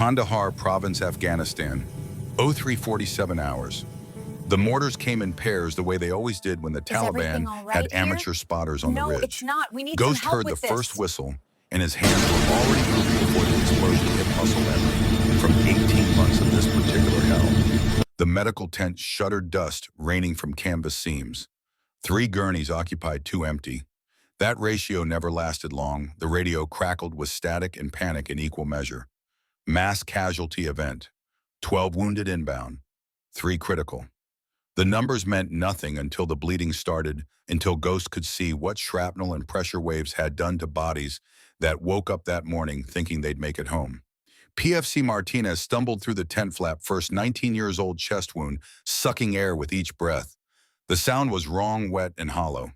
Kandahar Province, Afghanistan. 0347 hours. The mortars came in pairs the way they always did when the Is everything Taliban all right had here? amateur spotters on the No, ridge. it's not. We need some Ghost help heard the with this. first whistle, and his hands were already moving before the explosion hit muscle memory from 18 months of this particular hell. The medical tent shuddered dust raining from canvas seams. 3 gurneys occupied 2 empty. That ratio never lasted long. The radio crackled with static and panic in equal measure. Mass casualty event. 12 wounded inbound. 3 critical. The numbers meant nothing until the bleeding started, until Ghost could see what shrapnel and pressure waves had done to bodies that woke up that morning thinking they'd make it home. PFC Martinez stumbled through the tent flap, first 19-year-old chest wound, sucking air with each breath. The sound was wrong, wet, and hollow.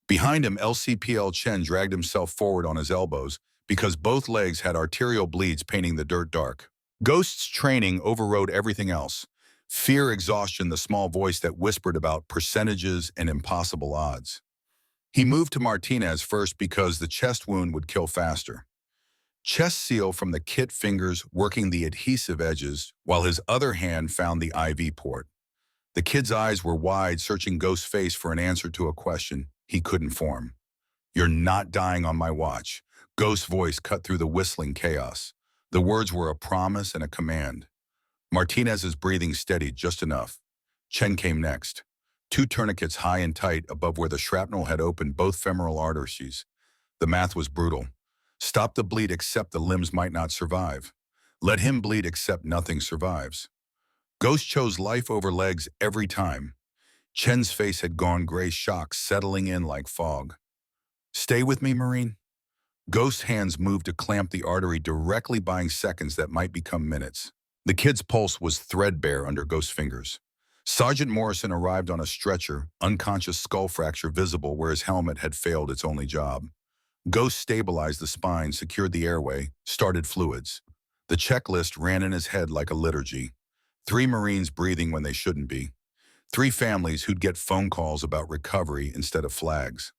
Behind him, LCPL Chen dragged himself forward on his elbows because both legs had arterial bleeds painting the dirt dark. Ghost's training overrode everything else. Fear, exhaustion, the small voice that whispered about percentages and impossible odds. He moved to Martinez first because the chest wound would kill faster. Chest seal from the kit fingers working the adhesive edges, while his other hand found the IV port. The kid's eyes were wide, searching Ghost's face for an answer to a question he couldn't form. "You're not dying on my watch." Ghost's voice cut through the whistling chaos. The words were a promise and a command. Martinez's breathing steadied just enough. Chen came next. 2 tourniquets high and tight above where the shrapnel had opened both femoral arteries. The math was brutal. Stop the bleed except the limbs might not survive. Let him bleed except nothing survives. Ghost chose life over legs every time. Chen's face had gone gray, shock settling in like fog. "Stay with me, Marine." Ghost's hands moved to clamp the artery, directly buying seconds that might become minutes. The kid's pulse was threadbare under Ghost's fingers. Sergeant Morrison arrived on a stretcher, unconscious, skull fracture visible where his helmet had failed its only job. Ghost stabilized the spine, secured the airway, started fluids. The checklist ran in his head like a liturgy. 3 Marines breathing when they shouldn't be. 3 families who'd get phone calls about recovery instead of flags.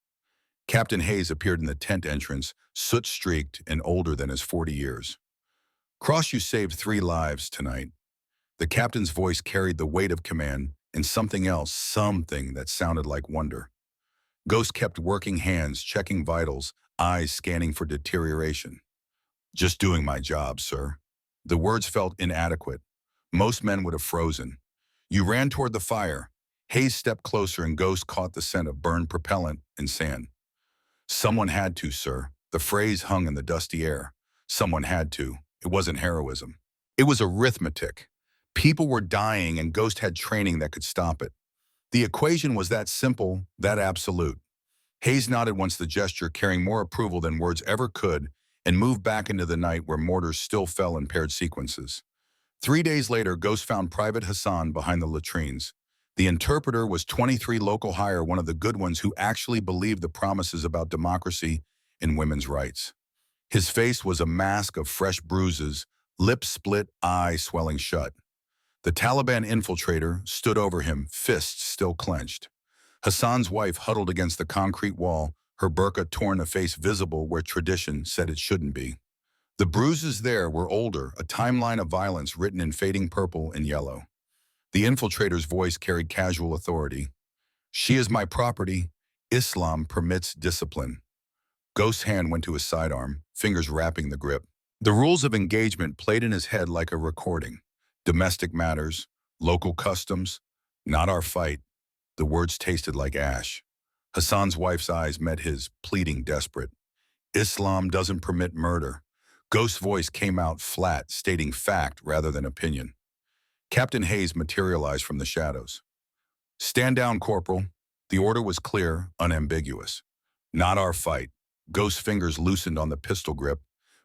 Captain Hayes appeared in the tent entrance, soot-streaked and older than his 40 years. "Cross, you saved 3 lives tonight." The captain's voice carried the weight of command and something else, something that sounded like wonder. Ghost kept working hands, checking vitals, eyes scanning for deterioration. "Just doing my job, sir." The words felt inadequate. Most men would have frozen. "You ran toward the fire." Hayes stepped closer and Ghost caught the scent of burned propellant and sand. "Someone had to, sir." The phrase hung in the dusty air. Someone had to. It wasn't heroism. It was arithmetic. People were dying and Ghost had training that could stop it. The equation was that simple, that absolute. Hayes nodded once the gesture, carrying more approval than words ever could, and moved back into the night where mortars still fell in paired sequences. 3 days later, Ghost found Private Hassan behind the latrines. The interpreter was 23 local hire, one of the good ones who actually believed the promises about democracy and women's rights. His face was a mask of fresh bruises, lips split, eye swelling shut. The Taliban infiltrator stood over him, fists still clenched. Hassan's wife huddled against the concrete wall, her burqa torn, a face visible where tradition said it shouldn't be. The bruises there were older, a timeline of violence written in fading purple and yellow. The infiltrator's voice carried casual authority. "She is my property. Islam permits discipline." Ghost's hand went to his sidearm, fingers wrapping the grip. The rules of engagement played in his head like a recording. Domestic matters, local customs, not our fight. The words tasted like ash. Hassan's wife's eyes met his, pleading, desperate. "Islam doesn't permit murder." Ghost's voice came out flat, stating fact rather than opinion. Captain Hayes materialized from the shadows. "Stand down, Corporal." The order was clear, unambiguous. "Not our fight." Ghost's fingers loosened on the pistol grip,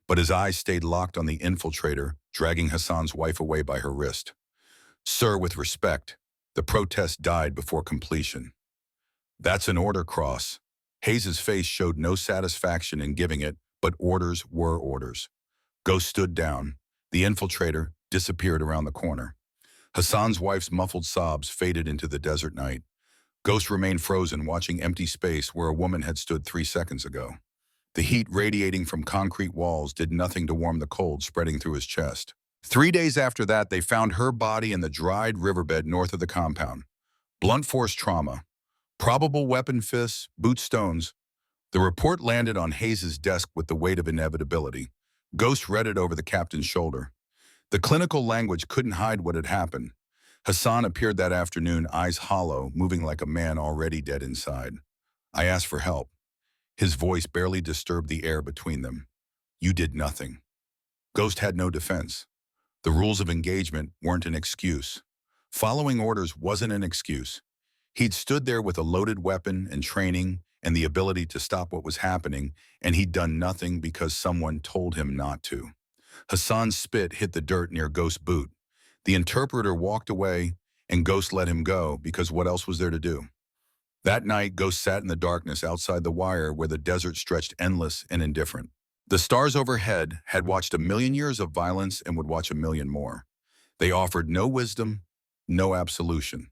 but his eyes stayed locked on the infiltrator, dragging Hassan's wife away by her wrist. "Sir, with respect." The protest died before completion. "That's an order, Cross." Hayes's face showed no satisfaction in giving it, but orders were orders. Ghost stood down. The infiltrator disappeared around the corner. Hassan's wife's muffled sobs faded into the desert night. Ghost remained frozen, watching empty space where a woman had stood 3 seconds ago. The heat radiating from concrete walls did nothing to warm the cold spreading through his chest. 3 days after that, they found her body in the dried riverbed north of the compound. Blunt force trauma, probable weapon fists, boot stones. The report landed on Hayes's desk with the weight of inevitability. Ghost read it over the captain's shoulder. The clinical language couldn't hide what had happened. Hassan appeared that afternoon, eyes hollow, moving like a man already dead inside. I asked for help. His voice barely disturbed the air between them. You did nothing. Ghost had no defense. The rules of engagement weren't an excuse. Following orders wasn't an excuse. He'd stood there with a loaded weapon and training and the ability to stop what was happening, and he'd done nothing because someone told him not to. Hassan's spit hit the dirt near Ghost's boot. The interpreter walked away, and Ghost let him go because what else was there to do? That night, Ghost sat in the darkness outside the wire where the desert stretched endless and indifferent. The stars overhead had watched a million years of violence and would watch a million more. They offered no wisdom, no absolution.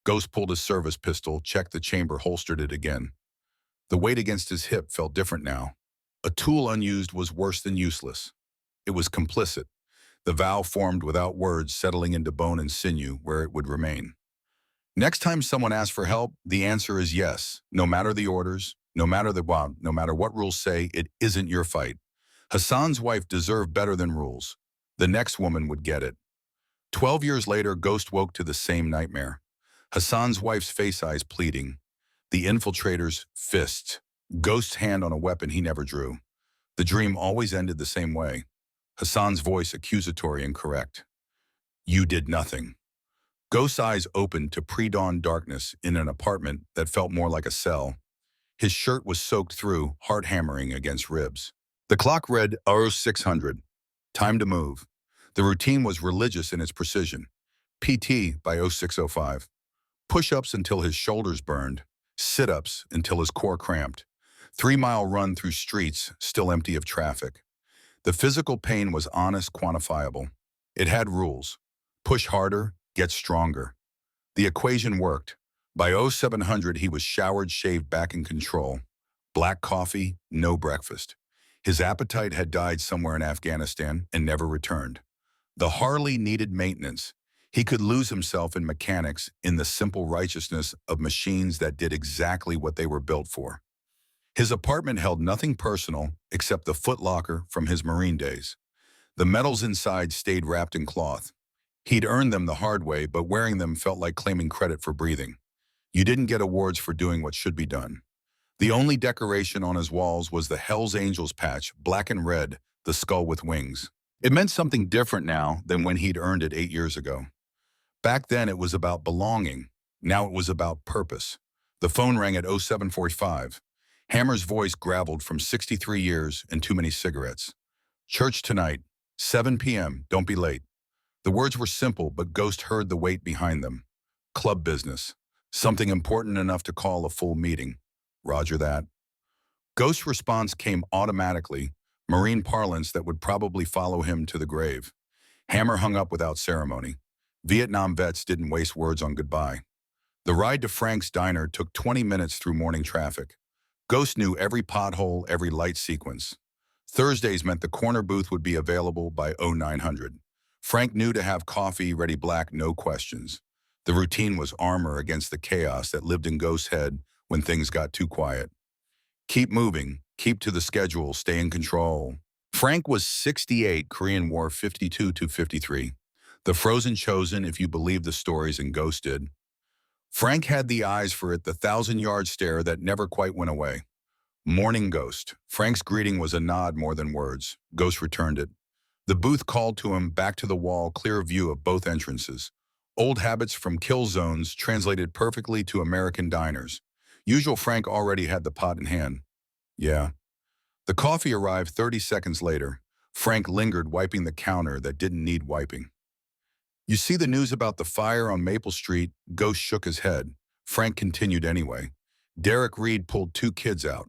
Ghost pulled his service pistol, checked the chamber, holstered it again. The weight against his hip felt different now. A tool unused was worse than useless. It was complicit. The vow formed without words, settling into bone and sinew where it would remain. Next time someone asks for help, the answer is yes, no matter the orders, no matter what rules say, it isn't your fight. Hassan's wife deserved better than rules. The next woman would get it. 12 years later, Ghost woke to the same nightmare. Hassan's wife's face eyes pleading. The infiltrator's fists. Ghost's hand on a weapon he never drew. The dream always ended the same way. Hassan's voice accusatory and correct. You did nothing. Ghost's eyes opened to pre-dawn darkness in an apartment that felt more like a cell. His shirt was soaked through, heart hammering against ribs. The clock read 0600. Time to move. The routine was religious in its precision. PT by 0605. Push-ups until his shoulders burned. Sit-ups until his core cramped. 3-mile run through streets still empty of traffic. The physical pain was honest, quantifiable. It had rules. Push harder, get stronger. The equation worked. By 0700, he was showered, shaved, back in control. Black coffee, no breakfast. His appetite had died somewhere in Afghanistan and never returned. The Harley needed maintenance. He could lose himself in mechanics, in the simple righteousness of machines that did exactly what they were built for. His apartment held nothing personal except the footlocker from his Marine days. The metals inside stayed wrapped in cloth. He'd earned them the hard way, but wearing them felt like claiming credit for breathing. You didn't get awards for doing what should be done. The only decoration on his walls was the Hell's Angels patch, black and red, the skull with wings. It meant something different now than when he'd earned it 8 years ago. Back then it was about belonging. Now it was about purpose. The phone rang at 0745. Hammer's voice graveled from 63 years and too many cigarettes. Church tonight, 7 p.m., don't be late. The words were simple, but Ghost heard the weight behind them. Club business. Something important enough to call a full meeting. Roger that. Ghost's response came automatically, Marine parlance that would probably follow him to the grave. Hammer hung up without ceremony. Vietnam vets didn't waste words on goodbye. The ride to Frank's diner took 20 minutes through morning traffic. Ghost knew every pothole, every light sequence. Thursdays meant the corner booth would be available by 0900. Frank knew to have coffee ready black, no questions. The routine was armor against the chaos that lived in Ghost's head when things got too quiet. Keep moving, keep to the schedule, stay in control. Frank was 68, Korean War 52 to 53. The frozen chosen, if you believe the stories, and Ghost did. Frank had the eyes for it, the 1,000-yard stare that never quite went away. Morning, Ghost. Frank's greeting was a nod more than words. Ghost returned it. The booth called to him, back to the wall, clear view of both entrances. Old habits from kill zones translated perfectly to American diners. Usual Frank already had the pot in hand. Yeah. The coffee arrived 30 seconds later. Frank lingered, wiping the counter that didn't need wiping. You see the news about the fire on Maple Street? Ghost shook his head. Frank continued anyway. Derek Reed pulled 2 kids out.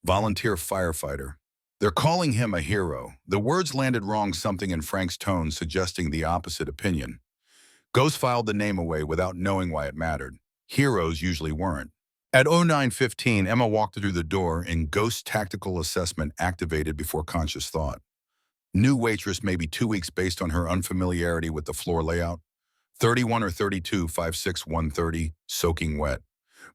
Volunteer firefighter. They're calling him a hero. The words landed wrong, something in Frank's tone suggesting the opposite opinion. Ghost filed the name away without knowing why it mattered. Heroes usually weren't. At 09:15, Emma walked through the door and Ghost's tactical assessment activated before conscious thought. New waitress maybe 2 weeks based on her unfamiliarity with the floor layout. 31 or 32, 5'6", 130, soaking wet.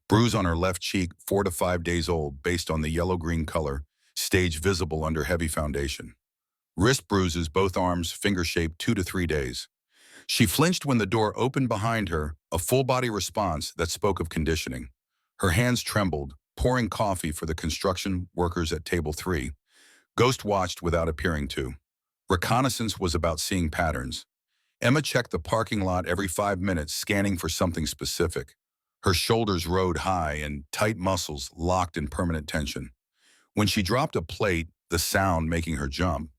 Bruise on her left cheek, 4 to 5 days old, based on the yellow-green color, stage visible under heavy foundation. Wrist bruises, both arms, finger-shaped, 2 to 3 days. She flinched when the door opened behind her, a full-body response that spoke of conditioning. Her hands trembled, pouring coffee for the construction workers at table 3. Ghost watched without appearing to. Reconnaissance was about seeing patterns. Emma checked the parking lot every 5 minutes, scanning for something specific. Her shoulders rode high and tight muscles locked in permanent tension. When she dropped a plate, the sound making her jump.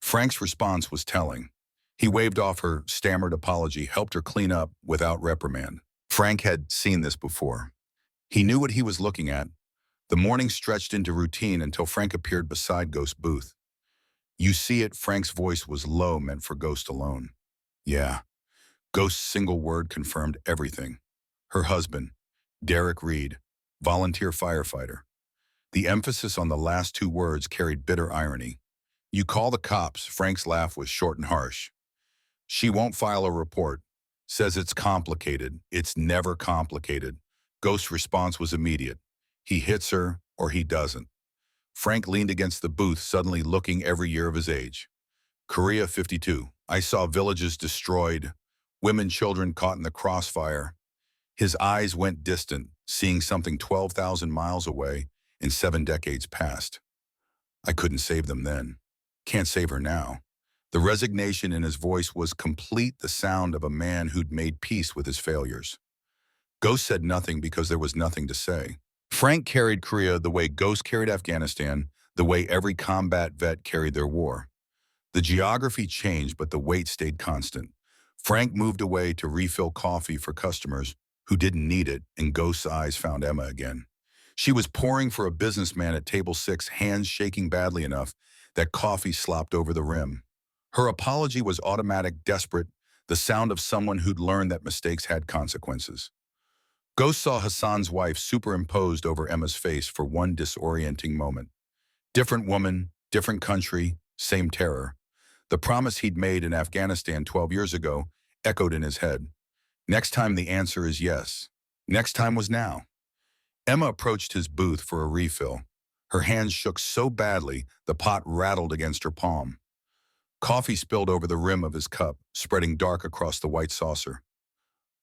Frank's response was telling. He waved off her stammered apology, helped her clean up without reprimand. Frank had seen this before. He knew what he was looking at. The morning stretched into routine until Frank appeared beside Ghost's booth. "You see it," Frank's voice was low, meant for Ghost alone. "Yeah." Ghost's single word confirmed everything. Her husband, Derek Reed, volunteer firefighter. The emphasis on the last 2 words carried bitter irony. "You call the cops." Frank's laugh was short and harsh. "She won't file a report. Says it's complicated. It's never complicated." Ghost's response was immediate. He hits her or he doesn't. Frank leaned against the booth, suddenly looking every year of his age. "Korea 52. I saw villages destroyed, women, children caught in the crossfire." His eyes went distant, seeing something 12,000 miles away in 7 decades past. "I couldn't save them then. Can't save her now." The resignation in his voice was complete, the sound of a man who'd made peace with his failures. Ghost said nothing because there was nothing to say. Frank carried Korea the way Ghost carried Afghanistan, the way every combat vet carried their war. The geography changed, but the weight stayed constant. Frank moved away to refill coffee for customers who didn't need it, and Ghost's eyes found Emma again. She was pouring for a businessman at table 6, hands shaking badly enough that coffee slopped over the rim. Her apology was automatic, desperate, the sound of someone who'd learned that mistakes had consequences. Ghost saw Hassan's wife superimposed over Emma's face for one disorienting moment. Different woman, different country, same terror. The promise he'd made in Afghanistan 12 years ago echoed in his head. Next time the answer is yes. Next time was now. Emma approached his booth for a refill. Her hands shook so badly the pot rattled against her palm. Coffee spilled over the rim of his cup, spreading dark across the white saucer.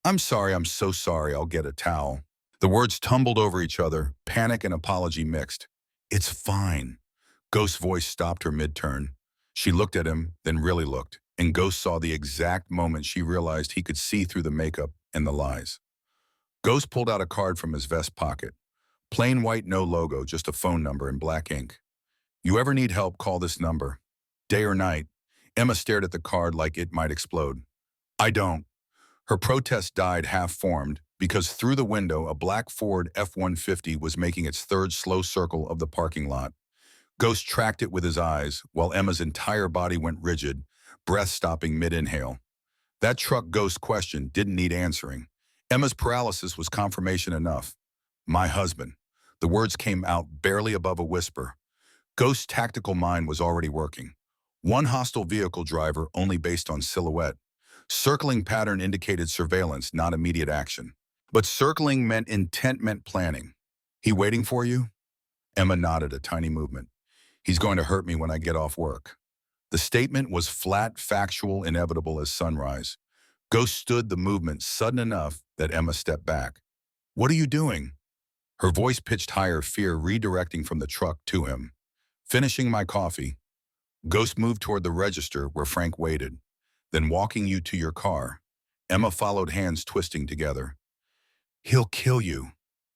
"I'm sorry, I'm so sorry, I'll get a towel." The words tumbled over each other, panic and apology mixed. "It's fine." Ghost's voice stopped her mid-turn. She looked at him, then really looked, and Ghost saw the exact moment she realized he could see through the makeup and the lies. Ghost pulled out a card from his vest pocket. Plain white, no logo, just a phone number in black ink. "You ever need help, call this number. Day or night." Emma stared at the card like it might explode. "I don't." Her protest died half-formed because through the window a black Ford F-150 was making its third slow circle of the parking lot. Ghost tracked it with his eyes, while Emma's entire body went rigid, breath stopping mid-inhale. That truck Ghost question didn't need answering. Emma's paralysis was confirmation enough. "My husband." The words came out barely above a whisper. Ghost's tactical mind was already working. One hostile vehicle driver only based on silhouette. Circling pattern indicated surveillance, not immediate action. But circling meant intent, meant planning. "He waiting for you?" Emma nodded, a tiny movement. "He's going to hurt me when I get off work." The statement was flat, factual, inevitable as sunrise. Ghost stood the movement sudden enough that Emma stepped back. "What are you doing?" Her voice pitched higher, fear redirecting from the truck to him. "Finishing my coffee." Ghost moved toward the register where Frank waited. "Then walking you to your car." Emma followed, hands twisting together. "He'll kill you."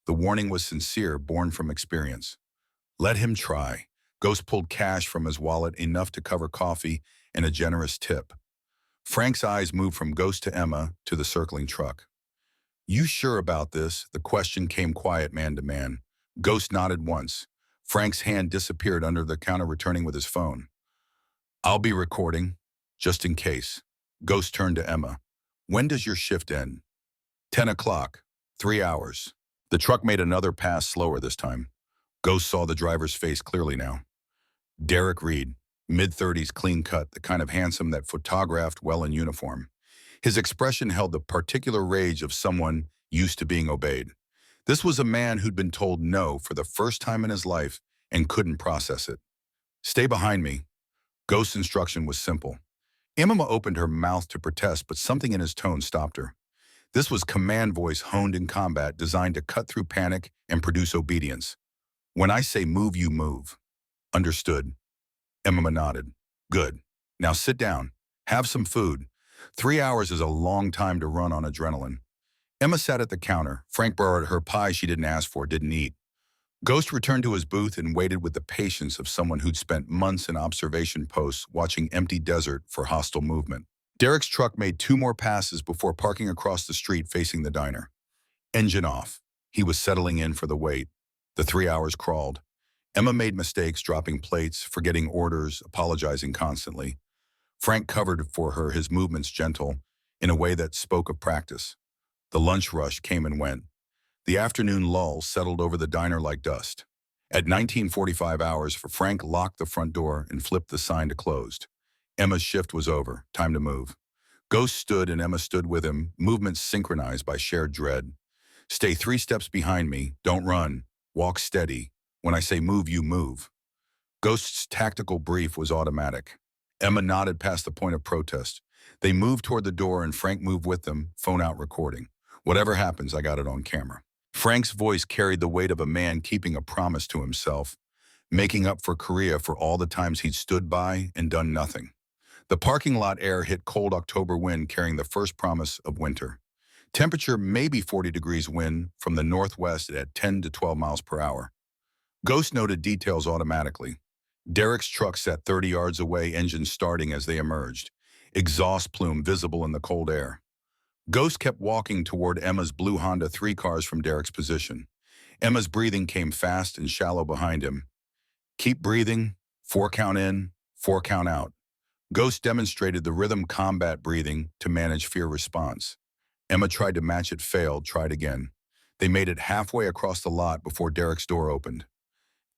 The warning was sincere, born from experience. "Let him try." Ghost pulled cash from his wallet, enough to cover coffee and a generous tip. Frank's eyes moved from Ghost to Emma to the circling truck. "You sure about this?" The question came quiet, man to man. Ghost nodded once. Frank's hand disappeared under the counter, returning with his phone. "I'll be recording, just in case." Ghost turned to Emma. "When does your shift end?" 10 o'clock. 3 hours. The truck made another pass, slower this time. Ghost saw the driver's face clearly now. "Derek Reed." Mid-30s, clean cut, the kind of handsome that photographed well in uniform. His expression held the particular rage of someone used to being obeyed. This was a man who'd been told no for the first time in his life and couldn't process it. Stay behind me. Ghost's instruction was simple. Emma opened her mouth to protest, but something in his tone stopped her. This was command voice honed in combat, designed to cut through panic and produce obedience. When I say move, you move. Understood. Emma nodded. Good. Now sit down. Have some food. 3 hours is a long time to run on adrenaline. Emma sat at the counter. Frank borrowed her pie she didn't ask for, didn't eat. Ghost returned to his booth and waited with the patience of someone who'd spent months in observation posts watching empty desert for hostile movement. Derek's truck made 2 more passes before parking across the street facing the diner. Engine off. He was settling in for the wait. The 3 hours crawled. Emma made mistakes, dropping plates, forgetting orders, apologizing constantly. Frank covered for her, his movements gentle, in a way that spoke of practice. The lunch rush came and went. The afternoon lull settled over the diner like dust. At 19:45 hours, Frank locked the front door and flipped the sign to closed. Emma's shift was over. Time to move. Ghost stood and Emma stood with him, movements synchronized by shared dread. Stay 3 steps behind me. Don't run. Walk steady. When I say move, you move. Ghost's tactical brief was automatic. Emma nodded past the point of protest. They moved toward the door and Frank moved with them, phone out recording. Whatever happens, I got it on camera. Frank's voice carried the weight of a man keeping a promise to himself, making up for Korea for all the times he'd stood by and done nothing. The parking lot air hit cold October wind carrying the first promise of winter. Temperature maybe 40 degrees wind from the northwest at 10 to 12 miles per hour. Ghost noted details automatically. Derek's truck sat 30 yards away, engine starting as they emerged, exhaust plume visible in the cold air. Ghost kept walking toward Emma's blue Honda, 3 cars from Derek's position. Emma's breathing came fast and shallow behind him. Keep breathing, 4 count in, 4 count out. Ghost demonstrated the rhythm combat breathing to manage fear response. Emma tried to match it, failed, tried again. They made it halfway across the lot before Derek's door opened.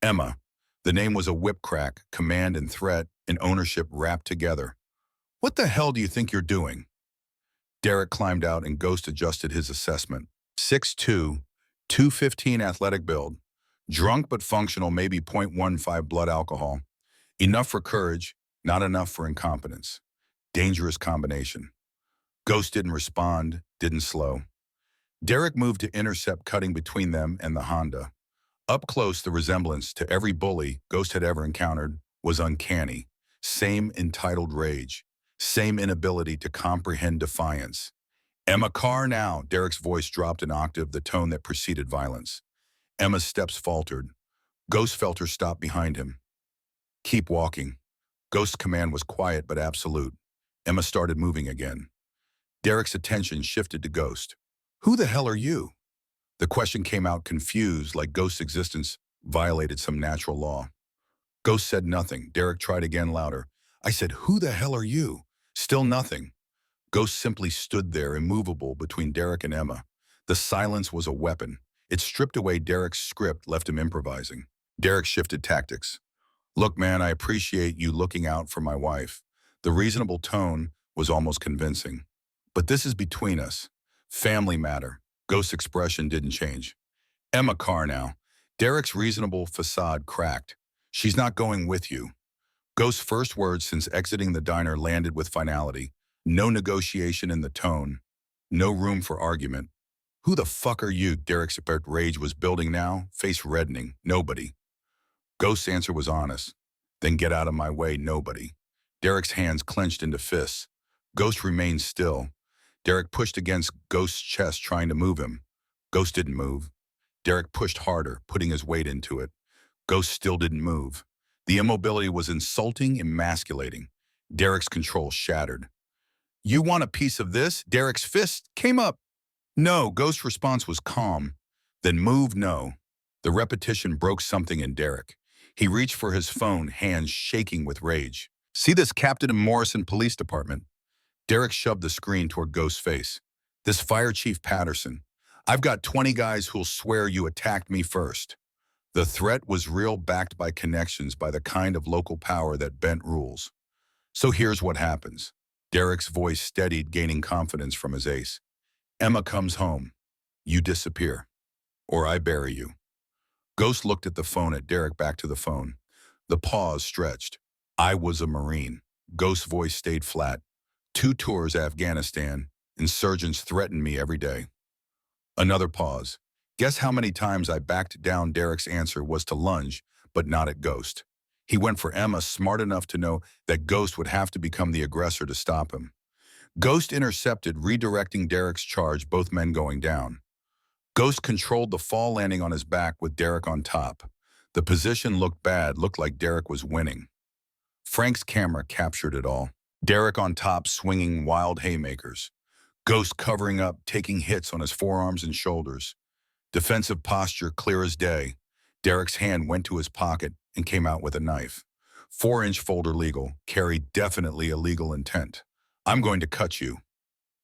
Emma. The name was a whip crack, command and threat and ownership wrapped together. What the hell do you think you're doing? Derek climbed out and Ghost adjusted his assessment. 6'2", 215 athletic build. Drunk but functional, maybe .15 blood alcohol. Enough for courage, not enough for incompetence. Dangerous combination. Ghost didn't respond, didn't slow. Derek moved to intercept, cutting between them and the Honda. Up close, the resemblance to every bully Ghost had ever encountered was uncanny. Same entitled rage. Same inability to comprehend defiance. Emma, car now. Derek's voice dropped an octave, the tone that preceded violence. Emma's steps faltered. Ghost felt her stop behind him. Keep walking. Ghost's command was quiet but absolute. Emma started moving again. Derek's attention shifted to Ghost. Who the hell are you? The question came out confused, like Ghost's existence violated some natural law. Ghost said nothing. Derek tried again, louder. I said, who the hell are you? Still nothing. Ghost simply stood there, immovable between Derek and Emma. The silence was a weapon. It stripped away Derek's script, left him improvising. Derek shifted tactics. Look, man, I appreciate you looking out for my wife. The reasonable tone was almost convincing. But this is between us. Family matter. Ghost's expression didn't change. Emma, car now. Derek's reasonable facade cracked. She's not going with you. Ghost's first words since exiting the diner landed with finality. No negotiation in the tone. No room for argument. Who the fuck are you? Derek's rage was building now, face reddening. Nobody. Ghost's answer was honest. Then get out of my way, nobody. Derek's hands clenched into fists. Ghost remained still. Derek pushed against Ghost's chest, trying to move him. Ghost didn't move. Derek pushed harder, putting his weight into it. Ghost still didn't move. The immobility was insulting, emasculating. Derek's control shattered. You want a piece of this? Derek's fist came up. No. Ghost's response was calm. Then move, no. The repetition broke something in Derek. He reached for his phone, hands shaking with rage. See this, Captain Morrison Police Department? Derek shoved the screen toward Ghost's face. This Fire Chief Patterson. I've got 20 guys who'll swear you attacked me first. The threat was real, backed by connections, by the kind of local power that bent rules. So here's what happens. Derek's voice steadied, gaining confidence from his ace. Emma comes home. You disappear. Or I bury you. Ghost looked at the phone, at Derek, back to the phone. The pause stretched. I was a Marine. Ghost's voice stayed flat. 2 tours, Afghanistan. Insurgents threatened me every day. Another pause. Guess how many times I backed down? Derek's answer was to lunge, but not at Ghost. He went for Emma, smart enough to know that Ghost would have to become the aggressor to stop him. Ghost intercepted, redirecting Derek's charge, both men going down. Ghost controlled the fall, landing on his back with Derek on top. The position looked bad, looked like Derek was winning. Frank's camera captured it all. Derek on top, swinging wild haymakers. Ghost covering up, taking hits on his forearms and shoulders. Defensive posture clear as day. Derek's hand went to his pocket and came out with a knife. 4-inch folder legal, carried definitely illegal intent. I'm going to cut you.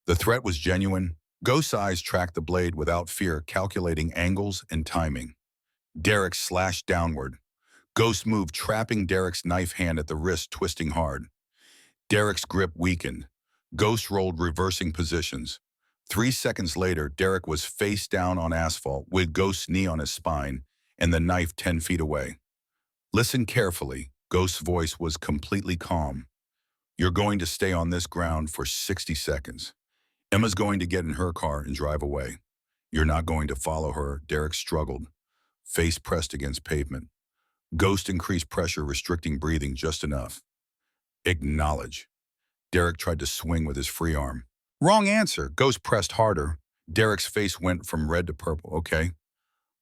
The threat was genuine. Ghost's eyes tracked the blade without fear, calculating angles and timing. Derek slashed downward. Ghost moved, trapping Derek's knife hand at the wrist, twisting hard. Derek's grip weakened. Ghost rolled, reversing positions. 3 seconds later, Derek was face down on asphalt with Ghost's knee on his spine and the knife 10 feet away. Listen carefully. Ghost's voice was completely calm. You're going to stay on this ground for 60 seconds. Emma's going to get in her car and drive away. You're not going to follow her. Derek struggled, face pressed against pavement. Ghost increased pressure, restricting breathing just enough. Acknowledge. Derek tried to swing with his free arm. Wrong answer. Ghost pressed harder. Derek's face went from red to purple. Okay.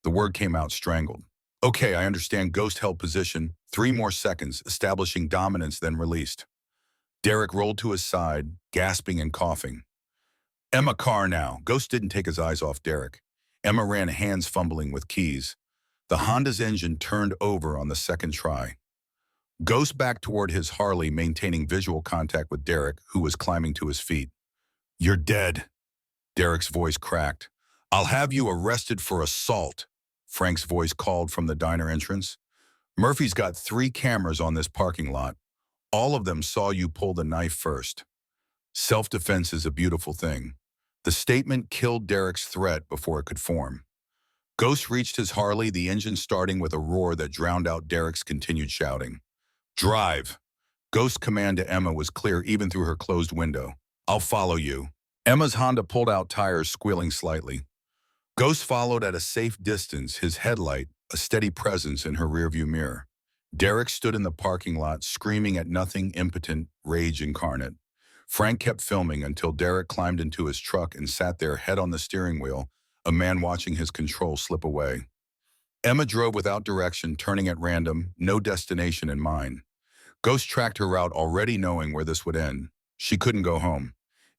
The word came out strangled. Okay, I understand. Ghost held position. 3 more seconds, establishing dominance, then released. Derek rolled to his side, gasping and coughing. Emma, car now. Ghost didn't take his eyes off Derek. Emma ran, hands fumbling with keys. The Honda's engine turned over on the second try. Ghost backed toward his Harley, maintaining visual contact with Derek, who was climbing to his feet. You're dead. Derek's voice cracked. I'll have you arrested for assault, Frank's voice called from the diner entrance. Murphy's got 3 cameras on this parking lot. All of them saw you pull the knife first. Self-defense is a beautiful thing. The statement killed Derek's threat before it could form. Ghost reached his Harley, the engine starting with a roar that drowned out Derek's continued shouting. Drive. Ghost's command to Emma was clear even through her closed window. I'll follow you. Emma's Honda pulled out, tires squealing slightly. Ghost followed at a safe distance, his headlight a steady presence in her rearview mirror. Derek stood in the parking lot, screaming at nothing, impotent, rage incarnate. Frank kept filming until Derek climbed into his truck and sat there, head on the steering wheel, a man watching his control slip away. Emma drove without direction, turning at random, no destination in mind. Ghost tracked her route, already knowing where this would end. She couldn't go home.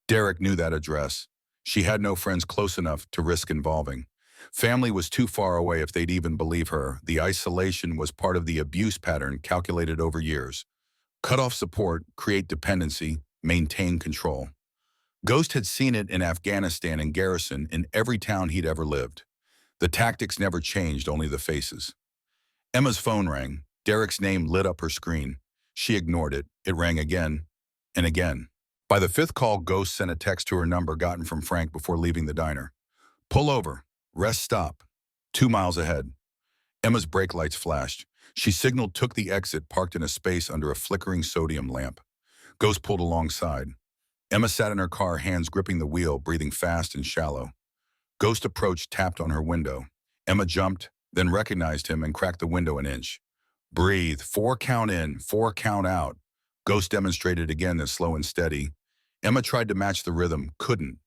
Derek knew that address. She had no friends close enough to risk involving. Family was too far away if they'd even believe her. The isolation was part of the abuse pattern calculated over years. Cut off support, create dependency, maintain control. Ghost had seen it in Afghanistan and garrison, in every town he'd ever lived. The tactics never changed, only the faces. Emma's phone rang. Derek's name lit up her screen. She ignored it. It rang again and again. By the 5th call, Ghost sent a text to her number gotten from Frank before leaving the diner. Pull over. Rest stop. 2 miles ahead. Emma's brake lights flashed. She signaled, took the exit, parked in a space under a flickering sodium lamp. Ghost pulled alongside. Emma sat in her car, hands gripping the wheel, breathing fast and shallow. Ghost approached, tapped on her window. Emma jumped, then recognized him and cracked the window an inch. Breathe. 4 count in, 4 count out. Ghost demonstrated again, then slow and steady. Emma tried to match the rhythm, couldn't.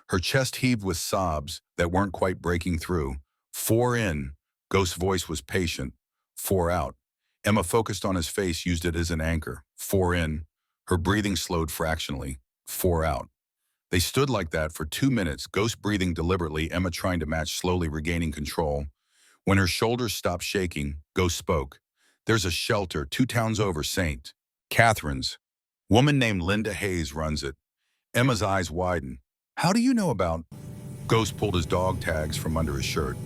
Her chest heaved with sobs that weren't quite breaking through. 4 in. Ghost's voice was patient. 4 out. Emma focused on his face, used it as an anchor. 4 in. Her breathing slowed fractionally. 4 out. They stood like that for 2 minutes, Ghost breathing deliberately, Emma trying to match, slowly regaining control. When her shoulders stopped shaking, Ghost spoke. There's a shelter 2 towns over, St. Catherine's. Woman named Linda Hayes runs it. Emma's eyes widened. How do you know about? Ghost pulled his dog tags from under his shirt.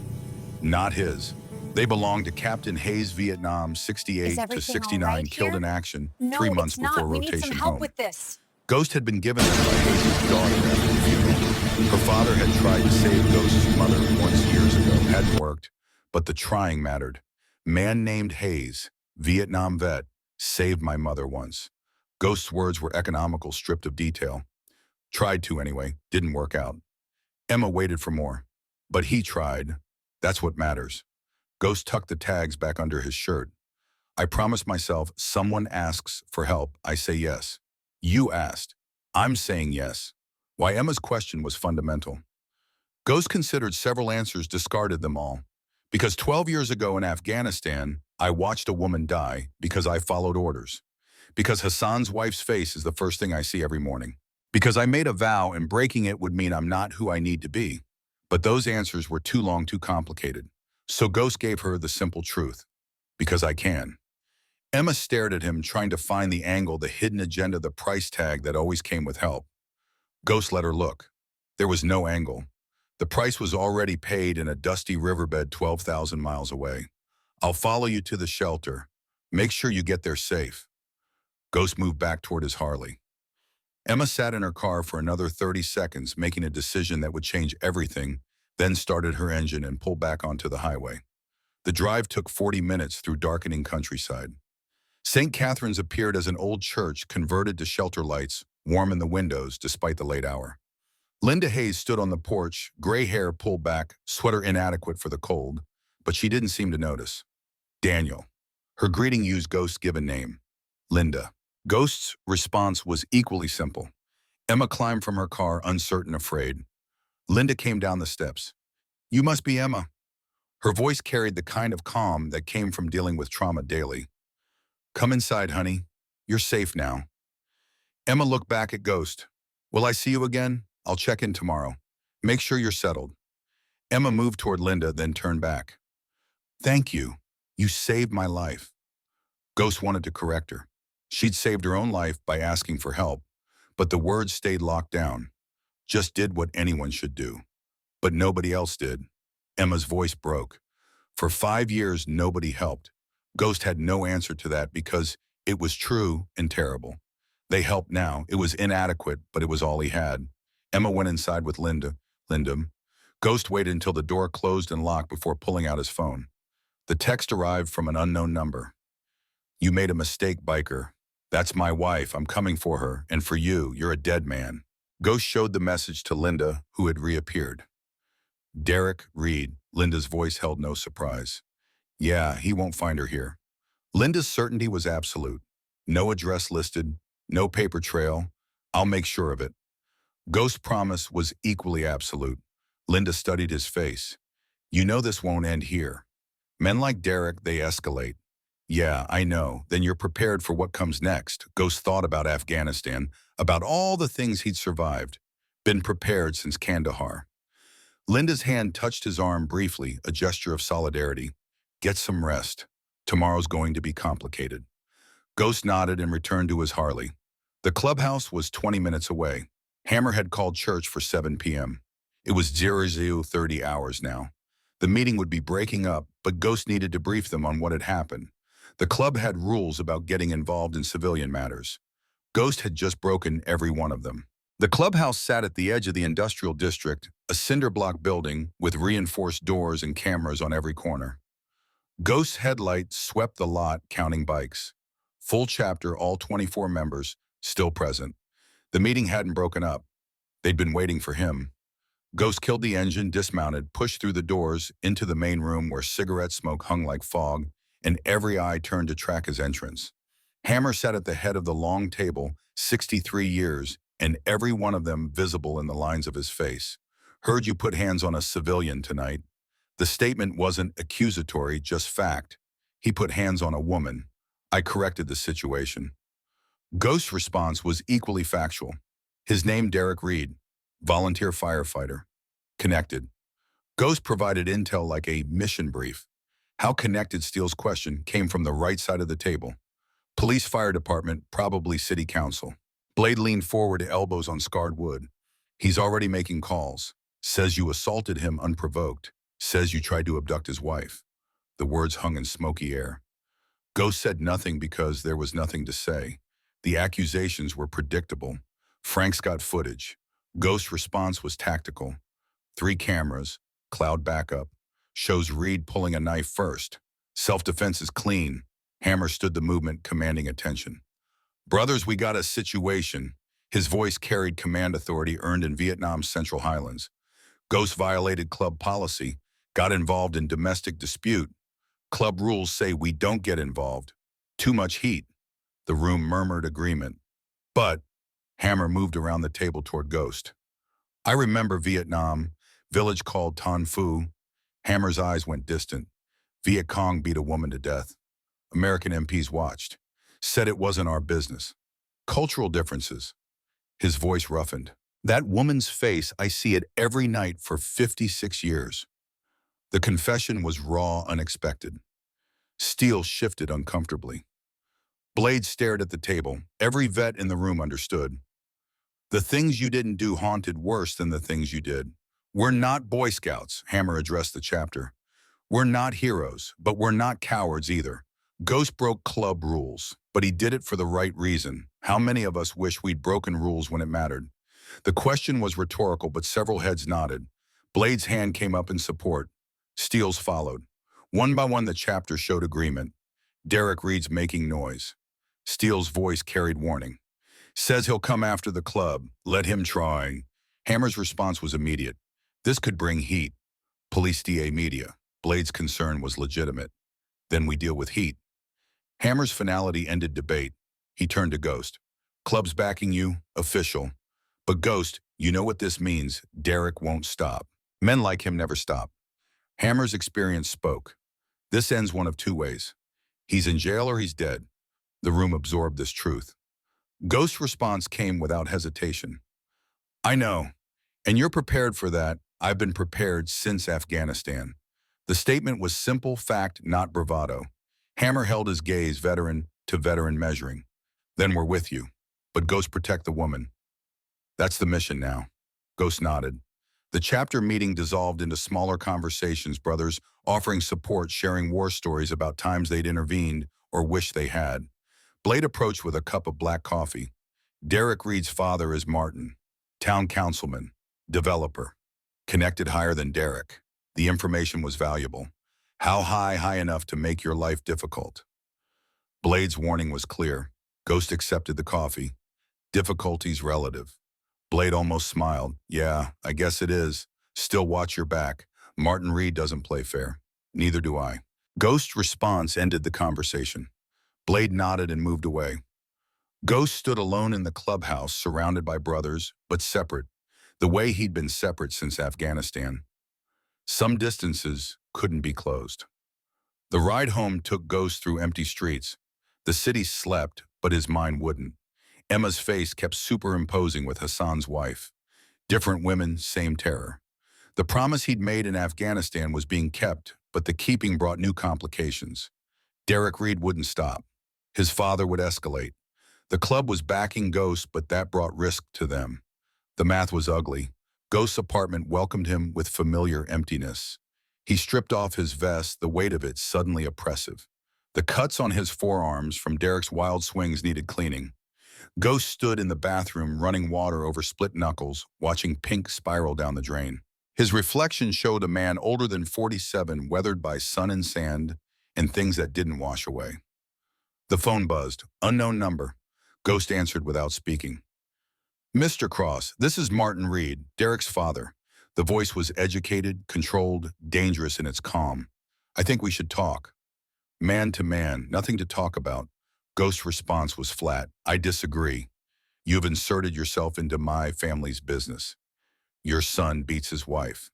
Not his. They belonged to Captain Hayes, Vietnam, Is 68 to everything all right 69, killed here? in action No, 3 months it's before not. We need some rotation help home. with this. Ghost had been given them by Hayes' daughter after the funeral. Her father had tried to save Ghost's mother once years ago. Hadn't worked, but the trying mattered. Man named Hayes, Vietnam vet, saved my mother once. Ghost's words were economical, stripped of detail. Tried to anyway, didn't work out. Emma waited for more. But he tried. That's what matters. Ghost tucked the tags back under his shirt. I promised myself, someone asks for help, I say yes. You asked. I'm saying yes. Why Emma's question was fundamental. Ghost considered several answers, discarded them all. Because 12 years ago in Afghanistan, I watched a woman die because I followed orders. Because Hassan's wife's face is the first thing I see every morning. Because I made a vow and breaking it would mean I'm not who I need to be. But those answers were too long, too complicated. So Ghost gave her the simple truth. Because I can. Emma stared at him, trying to find the angle, the hidden agenda, the price tag that always came with help. Ghost let her look. There was no angle. The price was already paid in a dusty riverbed 12,000 miles away. I'll follow you to the shelter. Make sure you get there safe. Ghost moved back toward his Harley. Emma sat in her car for another 30 seconds, making a decision that would change everything, then started her engine and pulled back onto the highway. The drive took 40 minutes through darkening countryside. St. Catherine's appeared as an old church converted to shelter lights, warm in the windows despite the late hour. Linda Hayes stood on the porch, gray hair pulled back, sweater inadequate for the cold, but she didn't seem to notice. Daniel. Her greeting used Ghost's given name. Linda. Ghost's response was equally simple. Emma climbed from her car, uncertain, afraid. Linda came down the steps. You must be Emma. Her voice carried the kind of calm that came from dealing with trauma daily. Come inside, honey. You're safe now. Emma looked back at Ghost. Will I see you again? I'll check in tomorrow. Make sure you're settled. Emma moved toward Linda, then turned back. Thank you. You saved my life. Ghost wanted to correct her. She'd saved her own life by asking for help, but the words stayed locked down. Just did what anyone should do. But nobody else did. Emma's voice broke. For 5 years, nobody helped. Ghost had no answer to that because it was true and terrible. They helped now. It was inadequate, but it was all he had. Emma went inside with Linda. Ghost waited until the door closed and locked before pulling out his phone. The text arrived from an unknown number. You made a mistake, biker. That's my wife. I'm coming for her. And for you, you're a dead man. Ghost showed the message to Linda, who had reappeared. Derek Reed. Linda's voice held no surprise. Yeah, he won't find her here. Linda's certainty was absolute. No address listed, no paper trail. I'll make sure of it. Ghost's promise was equally absolute. Linda studied his face. You know this won't end here. Men like Derek, they escalate. Yeah, I know. Then you're prepared for what comes next. Ghost thought about Afghanistan, about all the things he'd survived. Been prepared since Kandahar. Linda's hand touched his arm briefly, a gesture of solidarity. Get some rest. Tomorrow's going to be complicated. Ghost nodded and returned to his Harley. The clubhouse was 20 minutes away. Hammer had called church for 7 p.m. It was 00:30 hours now. The meeting would be breaking up, but Ghost needed to brief them on what had happened. The club had rules about getting involved in civilian matters. Ghost had just broken every one of them. The clubhouse sat at the edge of the industrial district, a cinder block building with reinforced doors and cameras on every corner. Ghost's headlights swept the lot, counting bikes. Full chapter, all 24 members, still present. The meeting hadn't broken up. They'd been waiting for him. Ghost killed the engine, dismounted, pushed through the doors into the main room where cigarette smoke hung like fog, and every eye turned to track his entrance. Hammer sat at the head of the long table, 63 years, and every one of them visible in the lines of his face. Heard you put hands on a civilian tonight. The statement wasn't accusatory, just fact. He put hands on a woman. I corrected the situation. Ghost's response was equally factual. His name Derek Reed, volunteer firefighter. Connected. Ghost provided intel like a mission brief. How connected, Steele's question, came from the right side of the table. Police fire department, probably city council. Blade leaned forward, elbows on scarred wood. He's already making calls. Says you assaulted him unprovoked. Says you tried to abduct his wife. The words hung in smoky air. Ghost said nothing because there was nothing to say. The accusations were predictable. Frank's got footage. Ghost's response was tactical. 3 cameras, cloud backup, shows Reed pulling a knife first. Self-defense is clean. Hammer stood the movement, commanding attention. Brothers, we got a situation. His voice carried command authority earned in Vietnam's Central Highlands. Ghost violated club policy, got involved in domestic dispute. Club rules say we don't get involved. Too much heat. The room murmured agreement. But Hammer moved around the table toward Ghost. I remember Vietnam, village called Tan Phu. Hammer's eyes went distant. Viet Cong beat a woman to death. American MPs watched. Said it wasn't our business. Cultural differences. His voice roughened. That woman's face, I see it every night for 56 years. The confession was raw, unexpected. Steele shifted uncomfortably. Blade stared at the table. Every vet in the room understood. The things you didn't do haunted worse than the things you did. We're not Boy Scouts, Hammer addressed the chapter. We're not heroes, but we're not cowards either. Ghost broke club rules, but he did it for the right reason. How many of us wish we'd broken rules when it mattered? The question was rhetorical, but several heads nodded. Blade's hand came up in support. Steele's followed. One by one, the chapter showed agreement. Derek Reed's making noise. Steele's voice carried warning. Says he'll come after the club. Let him try. Hammer's response was immediate. This could bring heat. Police DA media. Blade's concern was legitimate. Then we deal with heat. Hammer's finality ended debate. He turned to Ghost. Club's backing you, official. But Ghost, you know what this means. Derek won't stop. Men like him never stop. Hammer's experience spoke. This ends one of 2 ways. He's in jail or he's dead. The room absorbed this truth. Ghost's response came without hesitation. I know, and you're prepared for that. I've been prepared since Afghanistan. The statement was simple fact, not bravado. Hammer held his gaze, veteran to veteran measuring. Then we're with you. But Ghost, protect the woman. That's the mission now. Ghost nodded. The chapter meeting dissolved into smaller conversations, brothers offering support, sharing war stories about times they'd intervened or wished they had. Blade approached with a cup of black coffee. Derek Reed's father is Martin, town councilman, developer, connected higher than Derek. The information was valuable. How high? High enough to make your life difficult. Blade's warning was clear. Ghost accepted the coffee. Difficulties relative. Blade almost smiled. Yeah, I guess it is. Still watch your back. Martin Reed doesn't play fair. Neither do I. Ghost's response ended the conversation. Blade nodded and moved away. Ghost stood alone in the clubhouse, surrounded by brothers, but separate, the way he'd been separate since Afghanistan. Some distances couldn't be closed. The ride home took Ghost through empty streets. The city slept, but his mind wouldn't. Emma's face kept superimposing with Hassan's wife. Different women, same terror. The promise he'd made in Afghanistan was being kept, but the keeping brought new complications. Derek Reed wouldn't stop. His father would escalate. The club was backing Ghost, but that brought risk to them. The math was ugly. Ghost's apartment welcomed him with familiar emptiness. He stripped off his vest, the weight of it suddenly oppressive. The cuts on his forearms from Derek's wild swings needed cleaning. Ghost stood in the bathroom, running water over split knuckles, watching pink spiral down the drain. His reflection showed a man older than 47, weathered by sun and sand and things that didn't wash away. The phone buzzed. Unknown number. Ghost answered without speaking. Mr. Cross, this is Martin Reed, Derek's father. The voice was educated, controlled, dangerous in its calm. I think we should talk. Man to man, nothing to talk about. Ghost's response was flat. I disagree. You've inserted yourself into my family's business. Your son beats his wife.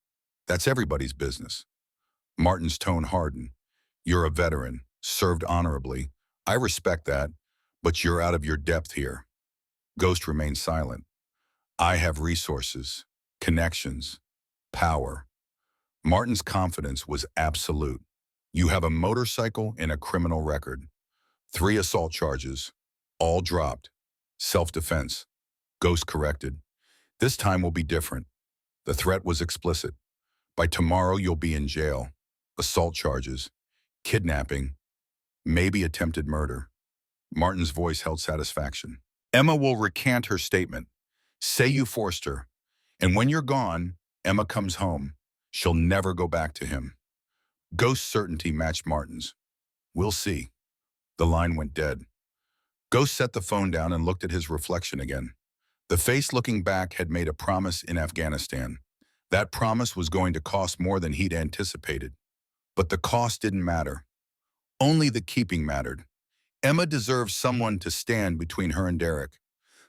That's everybody's business. Martin's tone hardened. You're a veteran, served honorably. I respect that, but you're out of your depth here. Ghost remained silent. I have resources, connections, power. Martin's confidence was absolute. You have a motorcycle and a criminal record. 3 assault charges, all dropped. Self-defense. Ghost corrected. This time will be different. The threat was explicit. By tomorrow, you'll be in jail. Assault charges. Kidnapping, maybe attempted murder. Martin's voice held satisfaction. Emma will recant her statement. Say you forced her. And when you're gone, Emma comes home. She'll never go back to him. Ghost's certainty matched Martin's. We'll see. The line went dead. Ghost set the phone down and looked at his reflection again. The face looking back had made a promise in Afghanistan. That promise was going to cost more than he'd anticipated. But the cost didn't matter. Only the keeping mattered. Emma deserved someone to stand between her and Derek.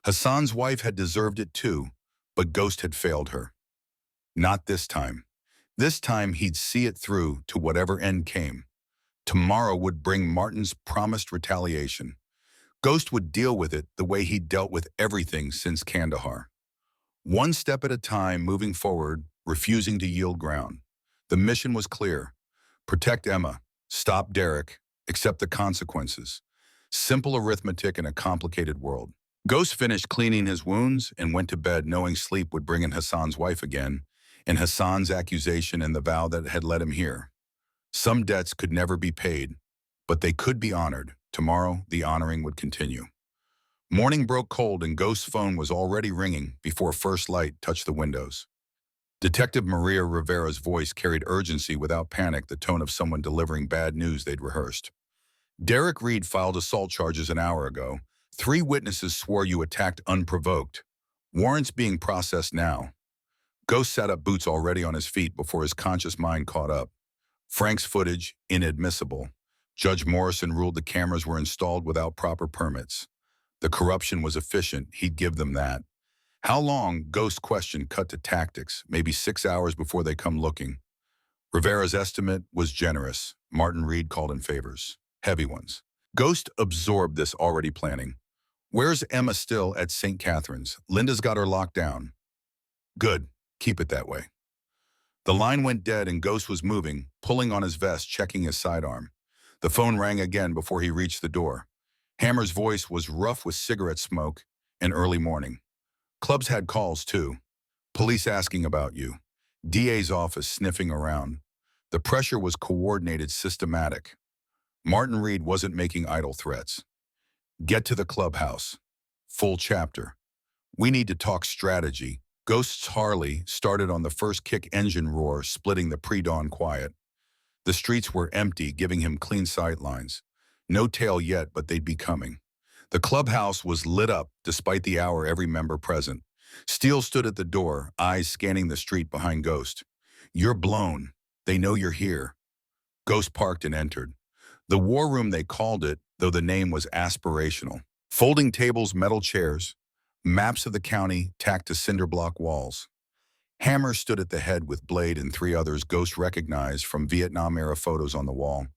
Hassan's wife had deserved it too, but Ghost had failed her. Not this time. This time he'd see it through to whatever end came. Tomorrow would bring Martin's promised retaliation. Ghost would deal with it the way he'd dealt with everything since Kandahar. One step at a time, moving forward, refusing to yield ground. The mission was clear. Protect Emma, stop Derek, accept the consequences. Simple arithmetic in a complicated world. Ghost finished cleaning his wounds and went to bed knowing sleep would bring in Hassan's wife again, and Hassan's accusation and the vow that had led him here. Some debts could never be paid, but they could be honored. Tomorrow, the honoring would continue. Morning broke cold and Ghost's phone was already ringing before first light touched the windows. Detective Maria Rivera's voice carried urgency without panic, the tone of someone delivering bad news they'd rehearsed. Derek Reed filed assault charges an hour ago. 3 witnesses swore you attacked unprovoked. Warrants being processed now. Ghost sat up, boots already on his feet before his conscious mind caught up. Frank's footage, inadmissible. Judge Morrison ruled the cameras were installed without proper permits. The corruption was efficient, he'd give them that. How long? Ghost question cut to tactics, maybe 6 hours before they come looking. Rivera's estimate was generous. Martin Reed called in favors. Heavy ones. Ghost absorbed this already planning. Where's Emma? Still at St. Catherine's. Linda's got her locked down. Good. Keep it that way. The line went dead and Ghost was moving, pulling on his vest, checking his sidearm. The phone rang again before he reached the door. Hammer's voice was rough with cigarette smoke and early morning. Clubs had calls too. Police asking about you. DA's office sniffing around. The pressure was coordinated, systematic. Martin Reed wasn't making idle threats. Get to the clubhouse. Full chapter. We need to talk strategy. Ghost's Harley started on the first kick engine roar, splitting the pre-dawn quiet. The streets were empty, giving him clean sight lines. No tail yet, but they'd be coming. The clubhouse was lit up despite the hour, every member present. Steele stood at the door, eyes scanning the street behind Ghost. You're blown. They know you're here. Ghost parked and entered. The war room, they called it, though the name was aspirational. Folding tables, metal chairs, maps of the county tacked to cinder block walls. Hammer stood at the head with Blade and 3 others Ghost recognized from Vietnam-era photos on the wall.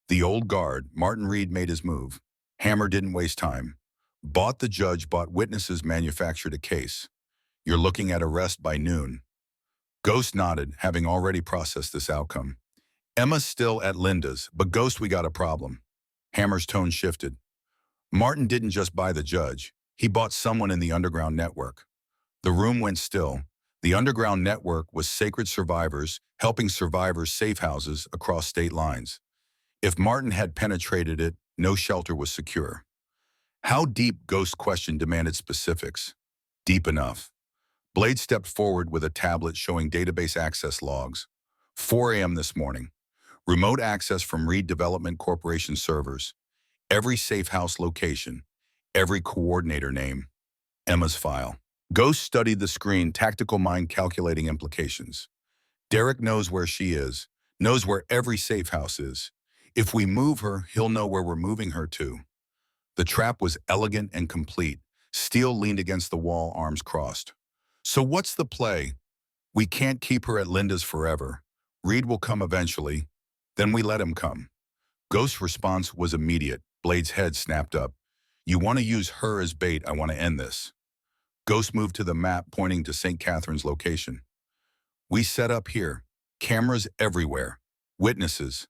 The old guard. Martin Reed made his move. Hammer didn't waste time. Bought the judge, bought witnesses, manufactured a case. You're looking at arrest by noon. Ghost nodded, having already processed this outcome. Emma's still at Linda's, but Ghost, we got a problem. Hammer's tone shifted. Martin didn't just buy the judge. He bought someone in the underground network. The room went still. The underground network was Sacred Survivors, helping survivors safe houses across state lines. If Martin had penetrated it, no shelter was secure. How deep? Ghost question demanded specifics. Deep enough. Blade stepped forward with a tablet showing database access logs. 4 a.m. this morning. Remote access from Reed Development Corporation servers. Every safe house location. Every coordinator name. Emma's file. Ghost studied the screen, tactical mind calculating implications. Derek knows where she is, knows where every safe house is. If we move her, he'll know where we're moving her to. The trap was elegant and complete. Steele leaned against the wall, arms crossed. So what's the play? We can't keep her at Linda's forever. Reed will come eventually. Then we let him come. Ghost's response was immediate. Blade's head snapped up. You want to use her as bait? I want to end this. Ghost moved to the map, pointing to St. Catherine's location. We set up here. Cameras everywhere. Witnesses.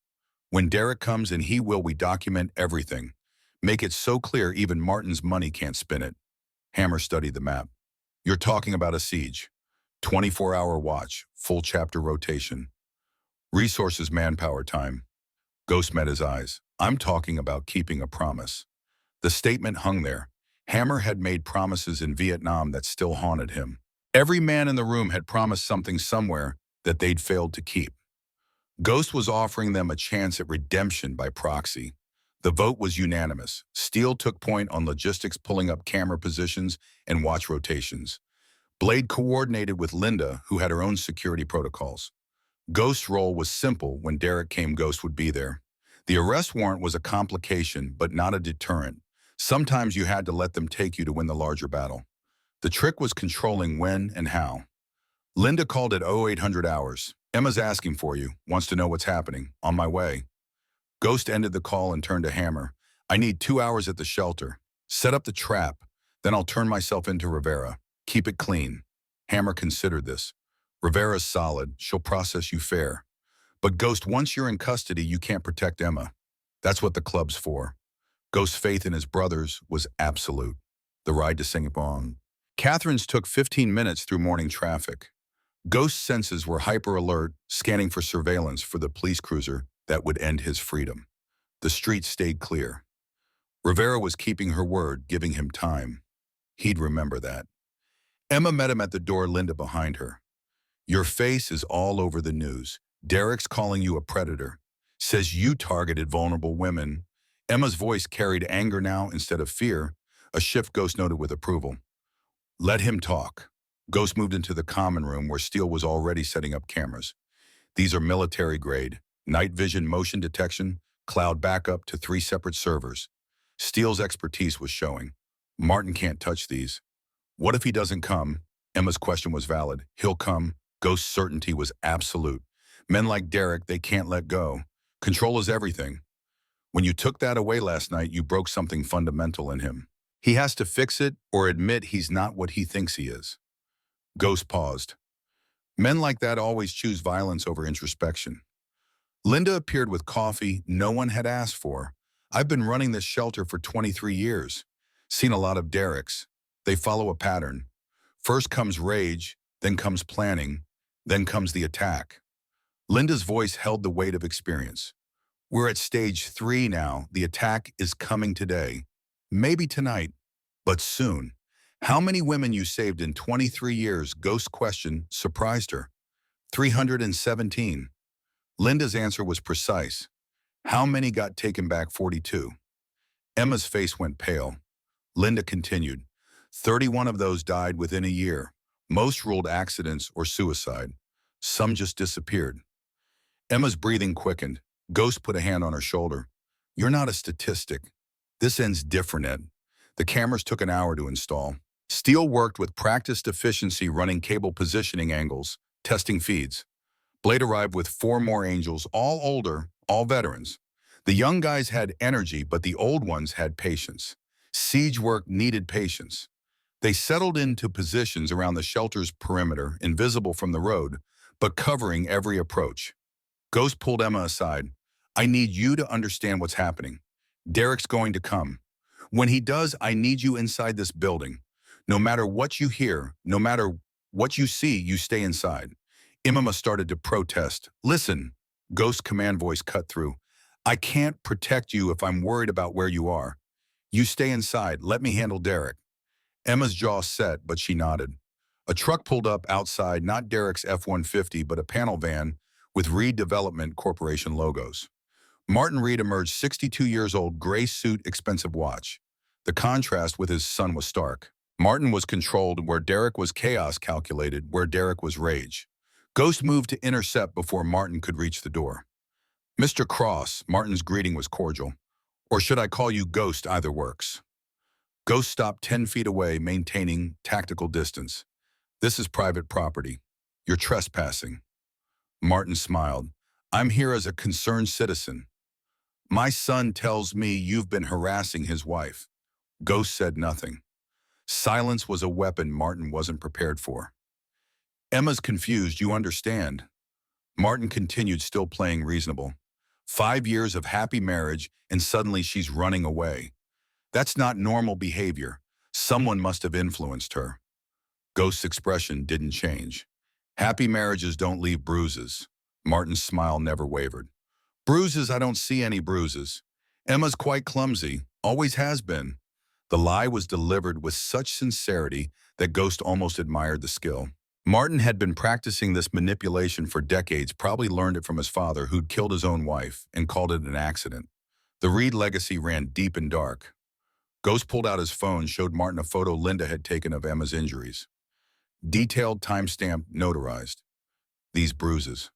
When Derek comes, and he will, we document everything. Make it so clear even Martin's money can't spin it. Hammer studied the map. You're talking about a siege. 24-hour watch. Full chapter rotation. Resources, manpower, time. Ghost met his eyes. I'm talking about keeping a promise. The statement hung there. Hammer had made promises in Vietnam that still haunted him. Every man in the room had promised something somewhere that they'd failed to keep. Ghost was offering them a chance at redemption by proxy. The vote was unanimous. Steele took point on logistics, pulling up camera positions and watch rotations. Blade coordinated with Linda, who had her own security protocols. Ghost's role was simple. When Derek came, Ghost would be there. The arrest warrant was a complication, but not a deterrent. Sometimes you had to let them take you to win the larger battle. The trick was controlling when and how. Linda called at 0800 hours. Emma's asking for you, wants to know what's happening. On my way. Ghost ended the call and turned to Hammer. I need 2 hours at the shelter. Set up the trap. Then I'll turn myself into Rivera. Keep it clean. Hammer considered this. Rivera's solid. She'll process you fair. But Ghost, once you're in custody, you can't protect Emma. That's what the club's for. Ghost's faith in his brothers was absolute. The ride to Singapore. Catherine's took 15 minutes through morning traffic. Ghost's senses were hyper alert, scanning for surveillance for the police cruiser that would end his freedom. The street stayed clear. Rivera was keeping her word, giving him time. He'd remember that. Emma met him at the door, Linda behind her. Your face is all over the news. Derek's calling you a predator. Says you targeted vulnerable women. Emma's voice carried anger now instead of fear, a shift Ghost noted with approval. Let him talk. Ghost moved into the common room where Steele was already setting up cameras. These are military grade, night vision, motion detection, cloud backup to 3 separate servers. Steele's expertise was showing. Martin can't touch these. What if he doesn't come? Emma's question was valid. He'll come. Ghost's certainty was absolute. Men like Derek, they can't let go. Control is everything. When you took that away last night, you broke something fundamental in him. He has to fix it or admit he's not what he thinks he is. Ghost paused. Men like that always choose violence over introspection. Linda appeared with coffee no one had asked for. I've been running this shelter for 23 years. Seen a lot of Derek's. They follow a pattern. First comes rage, then comes planning, then comes the attack. Linda's voice held the weight of experience. We're at stage 3 now. The attack is coming today. Maybe tonight, but soon. How many women you saved in 23 years? Ghost's question surprised her. 317. Linda's answer was precise. How many got taken back? 42. Emma's face went pale. Linda continued. 31 of those died within a year. Most ruled accidents or suicide. Some just disappeared. Emma's breathing quickened. Ghost put a hand on her shoulder. You're not a statistic. This ends different, Ed. The cameras took an hour to install. Steele worked with practiced efficiency, running cable positioning angles, testing feeds. Blade arrived with 4 more angels, all older, all veterans. The young guys had energy, but the old ones had patience. Siege work needed patience. They settled into positions around the shelter's perimeter, invisible from the road, but covering every approach. Ghost pulled Emma aside. I need you to understand what's happening. Derek's going to come. When he does, I need you inside this building. No matter what you hear, no matter what you see, you stay inside. Emma started to protest. Listen, Ghost's command voice cut through. I can't protect you if I'm worried about where you are. You stay inside. Let me handle Derek. Emma's jaw set, but she nodded. A truck pulled up outside, not Derek's F-150, but a panel van with Reed Development Corporation logos. Martin Reed emerged, 62 years old, gray suit, expensive watch. The contrast with his son was stark. Martin was controlled where Derek was chaos, calculated where Derek was rage. Ghost moved to intercept before Martin could reach the door. Mr. Cross, Martin's greeting was cordial. Or should I call you Ghost? Either works. Ghost stopped 10 feet away, maintaining tactical distance. This is private property. You're trespassing. Martin smiled. I'm here as a concerned citizen. My son tells me you've been harassing his wife. Ghost said nothing. Silence was a weapon Martin wasn't prepared for. Emma's confused, you understand. Martin continued, still playing reasonable. 5 years of happy marriage, and suddenly she's running away. That's not normal behavior. Someone must have influenced her. Ghost's expression didn't change. Happy marriages don't leave bruises. Martin's smile never wavered. Bruises, I don't see any bruises. Emma's quite clumsy, always has been. The lie was delivered with such sincerity that Ghost almost admired the skill. Martin had been practicing this manipulation for decades, probably learned it from his father, who'd killed his own wife and called it an accident. The Reed legacy ran deep and dark. Ghost pulled out his phone, showed Martin a photo Linda had taken of Emma's injuries. Detailed, timestamp, notarized. These bruises.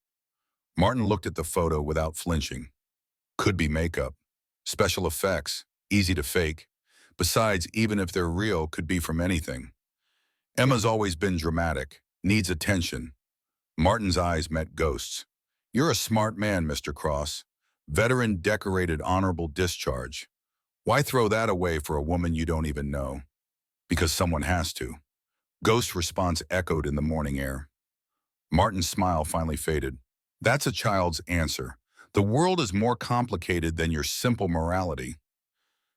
Martin looked at the photo without flinching. Could be makeup. Special effects. Easy to fake. Besides, even if they're real, could be from anything. Emma's always been dramatic. Needs attention. Martin's eyes met Ghost's. You're a smart man, Mr. Cross. Veteran, decorated, honorable discharge. Why throw that away for a woman you don't even know? Because someone has to. Ghost's response echoed in the morning air. Martin's smile finally faded. That's a child's answer. The world is more complicated than your simple morality.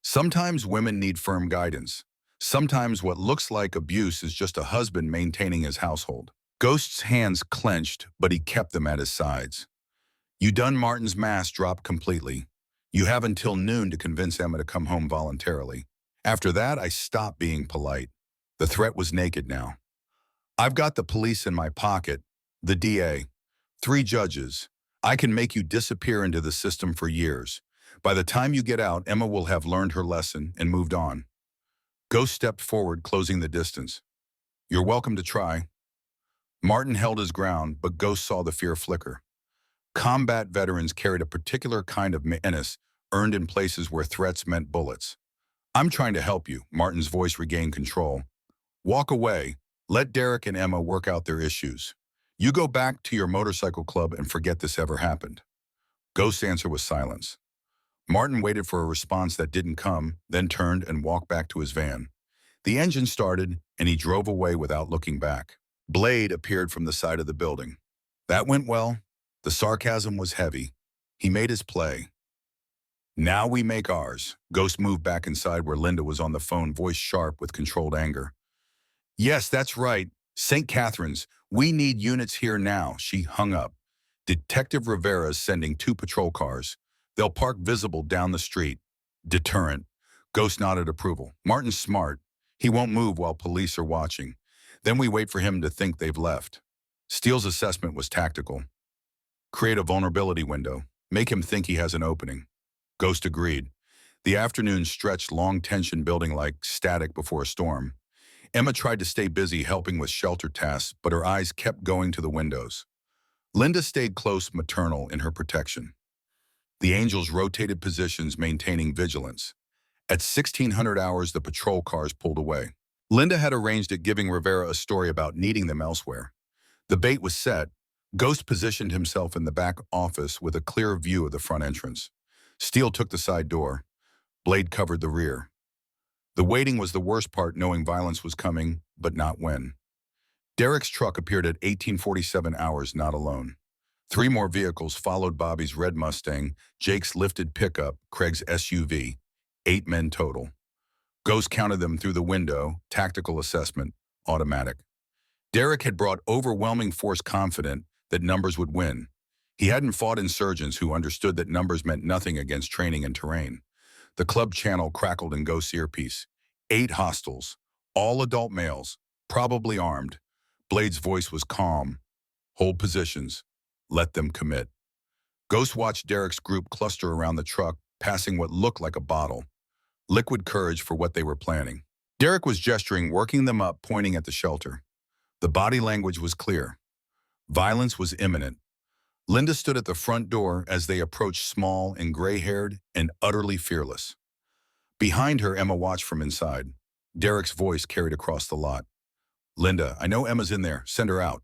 Sometimes women need firm guidance. Sometimes what looks like abuse is just a husband maintaining his household. Ghost's hands clenched, but he kept them at his sides. You done. Martin's mask dropped completely. You have until noon to convince Emma to come home voluntarily. After that, I stopped being polite. The threat was naked now. I've got the police in my pocket, the DA, 3 judges. I can make you disappear into the system for years. By the time you get out, Emma will have learned her lesson and moved on. Ghost stepped forward, closing the distance. You're welcome to try. Martin held his ground, but Ghost saw the fear flicker. Combat veterans carried a particular kind of menace earned in places where threats meant bullets. I'm trying to help you. Martin's voice regained control. Walk away. Let Derek and Emma work out their issues. You go back to your motorcycle club and forget this ever happened. Ghost's answer was silence. Martin waited for a response that didn't come, then turned and walked back to his van. The engine started, and he drove away without looking back. Blade appeared from the side of the building. That went well. The sarcasm was heavy. He made his play. Now we make ours. Ghost moved back inside where Linda was on the phone, voice sharp with controlled anger. Yes, that's right. St. Catherine's. We need units here now. She hung up. Detective Rivera is sending 2 patrol cars. They'll park visible down the street. Deterrent. Ghost nodded approval. Martin's smart. He won't move while police are watching. Then we wait for him to think they've left. Steele's assessment was tactical. Create a vulnerability window. Make him think he has an opening. Ghost agreed. The afternoon stretched, long tension building like static before a storm. Emma tried to stay busy helping with shelter tasks, but her eyes kept going to the windows. Linda stayed close, maternal in her protection. The angels rotated positions, maintaining vigilance. At 1600 hours, the patrol cars pulled away. Linda had arranged it, giving Rivera a story about needing them elsewhere. The bait was set. Ghost positioned himself in the back office with a clear view of the front entrance. Steele took the side door. Blade covered the rear. The waiting was the worst part, knowing violence was coming, but not when. Derek's truck appeared at 1847 hours, not alone. 3 more vehicles followed: Bobby's red Mustang, Jake's lifted pickup, Craig's SUV. 8 men total. Ghost counted them through the window, tactical assessment, automatic. Derek had brought overwhelming force, confident that numbers would win. He hadn't fought insurgents who understood that numbers meant nothing against training and terrain. The club channel crackled in Ghost's earpiece. 8 hostiles, all adult males, probably armed. Blade's voice was calm. Hold positions. Let them commit. Ghost watched Derek's group cluster around the truck, passing what looked like a bottle. Liquid courage for what they were planning. Derek was gesturing, working them up, pointing at the shelter. The body language was clear. Violence was imminent. Linda stood at the front door as they approached, small and gray-haired and utterly fearless. Behind her, Emma watched from inside. Derek's voice carried across the lot. Linda, I know Emma's in there. Send her out.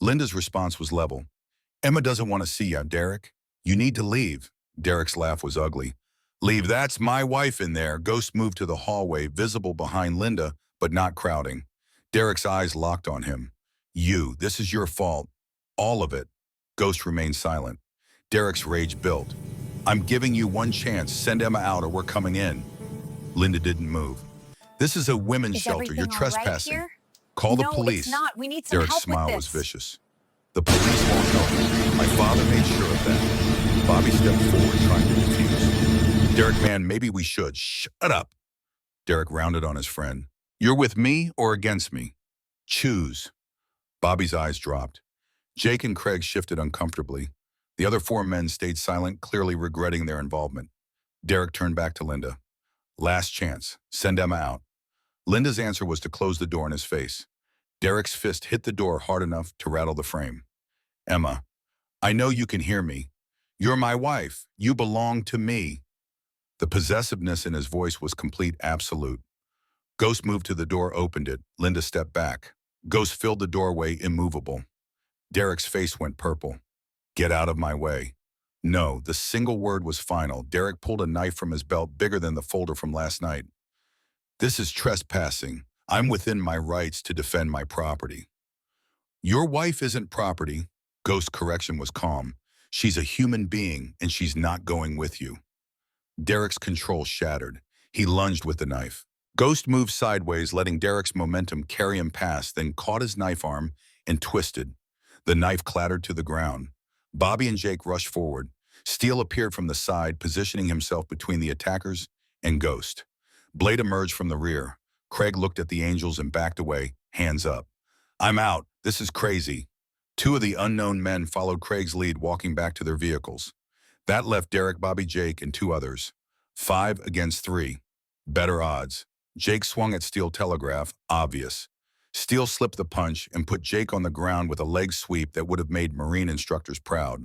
Linda's response was level. Emma doesn't want to see you, Derek. You need to leave. Derek's laugh was ugly. Leave? That's my wife in there. Ghost moved to the hallway, visible behind Linda, but not crowding. Derek's eyes locked on him. This is your fault. All of it. Ghost remained silent. Derek's rage built. I'm giving you one chance. Send Emma out or we're coming in. Linda didn't move. This is a women's shelter. You're trespassing. Right, Call the police. It's not. We need some Derek's help smile with was this. vicious. The police won't help you. My father made sure of that. Bobby stepped forward, trying to defuse. Derek, man, maybe we should. Shut up. Derek rounded on his friend. You're with me or against me? Choose. Bobby's eyes dropped. Jake and Craig shifted uncomfortably. The other four men stayed silent, clearly regretting their involvement. Derek turned back to Linda. Last chance. Send Emma out. Linda's answer was to close the door in his face. Derek's fist hit the door hard enough to rattle the frame. Emma, I know you can hear me. You're my wife. You belong to me. The possessiveness in his voice was complete absolute. Ghost moved to the door, opened it. Linda stepped back. Ghost filled the doorway, immovable. Derek's face went purple. Get out of my way. No, the single word was final. Derek pulled a knife from his belt bigger than the folder from last night. This is trespassing. I'm within my rights to defend my property. Your wife isn't property. Ghost correction was calm. She's a human being, and she's not going with you. Derek's control shattered. He lunged with the knife. Ghost moved sideways, letting Derek's momentum carry him past, then caught his knife arm and twisted. The knife clattered to the ground. Bobby and Jake rushed forward. Steele appeared from the side, positioning himself between the attackers and Ghost. Blade emerged from the rear. Craig looked at the angels and backed away, hands up. I'm out. This is crazy. Two of the unknown men followed Craig's lead, walking back to their vehicles. That left Derek, Bobby, Jake, and two others. 5 against 3. Better odds. Jake swung at Steele telegraph, obvious. Steele slipped the punch and put Jake on the ground with a leg sweep that would have made Marine instructors proud.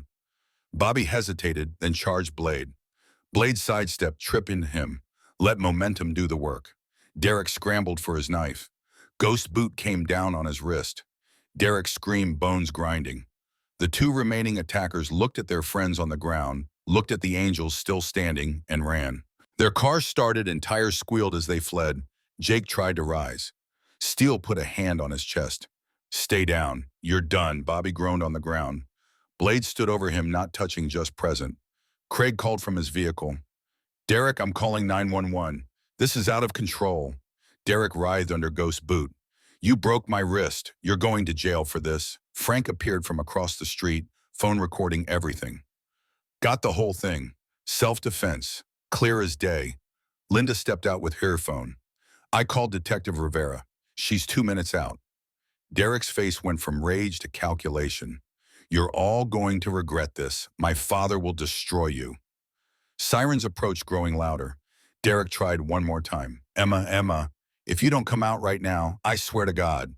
Bobby hesitated, then charged Blade. Blade sidestepped, tripping him. Let momentum do the work. Derek scrambled for his knife. Ghost boot came down on his wrist. Derek screamed, bones grinding. The two remaining attackers looked at their friends on the ground, looked at the angels still standing, and ran. Their car started and tires squealed as they fled. Jake tried to rise. Steele put a hand on his chest. Stay down. You're done. Bobby groaned on the ground. Blade stood over him, not touching, just present. Craig called from his vehicle. Derek, I'm calling 911. This is out of control. Derek writhed under Ghost's boot. You broke my wrist. You're going to jail for this. Frank appeared from across the street, phone recording everything. Got the whole thing. Self-defense. Clear as day. Linda stepped out with her phone. I called Detective Rivera. She's 2 minutes out. Derek's face went from rage to calculation. You're all going to regret this. My father will destroy you. Sirens approached, growing louder. Derek tried one more time. Emma, if you don't come out right now, I swear to God.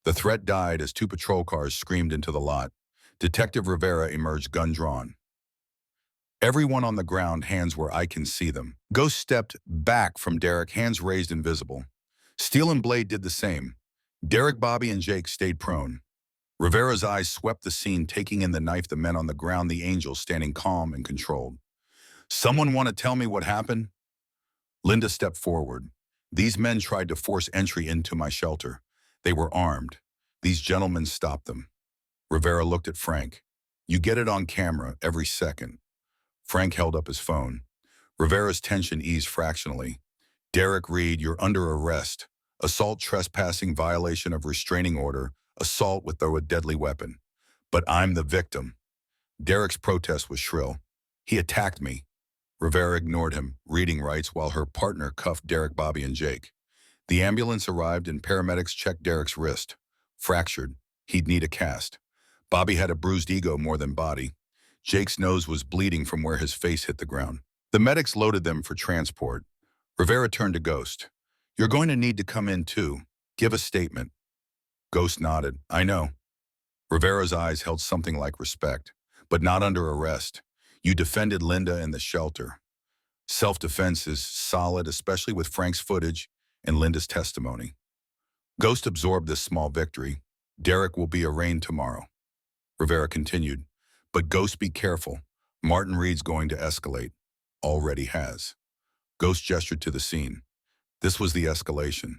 The threat died as 2 patrol cars screamed into the lot. Detective Rivera emerged, gun drawn. Everyone on the ground, hands where I can see them. Ghost stepped back from Derek, hands raised, invisible. Steele and Blade did the same. Derek, Bobby, and Jake stayed prone. Rivera's eyes swept the scene, taking in the knife, the men on the ground, the angels standing calm and controlled. Someone want to tell me what happened? Linda stepped forward. These men tried to force entry into my shelter. They were armed. These gentlemen stopped them. Rivera looked at Frank. You get it on camera every second. Frank held up his phone. Rivera's tension eased fractionally. Derek Reed, you're under arrest. Assault, trespassing, violation of restraining order, assault with a deadly weapon. But I'm the victim. Derek's protest was shrill. He attacked me. Rivera ignored him, reading rights, while her partner cuffed Derek, Bobby, and Jake. The ambulance arrived and paramedics checked Derek's wrist. Fractured. He'd need a cast. Bobby had a bruised ego more than body. Jake's nose was bleeding from where his face hit the ground. The medics loaded them for transport. Rivera turned to Ghost. You're going to need to come in too. Give a statement. Ghost nodded. I know. Rivera's eyes held something like respect, but not under arrest. You defended Linda in the shelter. Self-defense is solid, especially with Frank's footage and Linda's testimony. Ghost absorbed this small victory. Derek will be arraigned tomorrow. Rivera continued. But Ghost, be careful. Martin Reed's going to escalate. Already has. Ghost gestured to the scene. This was the escalation.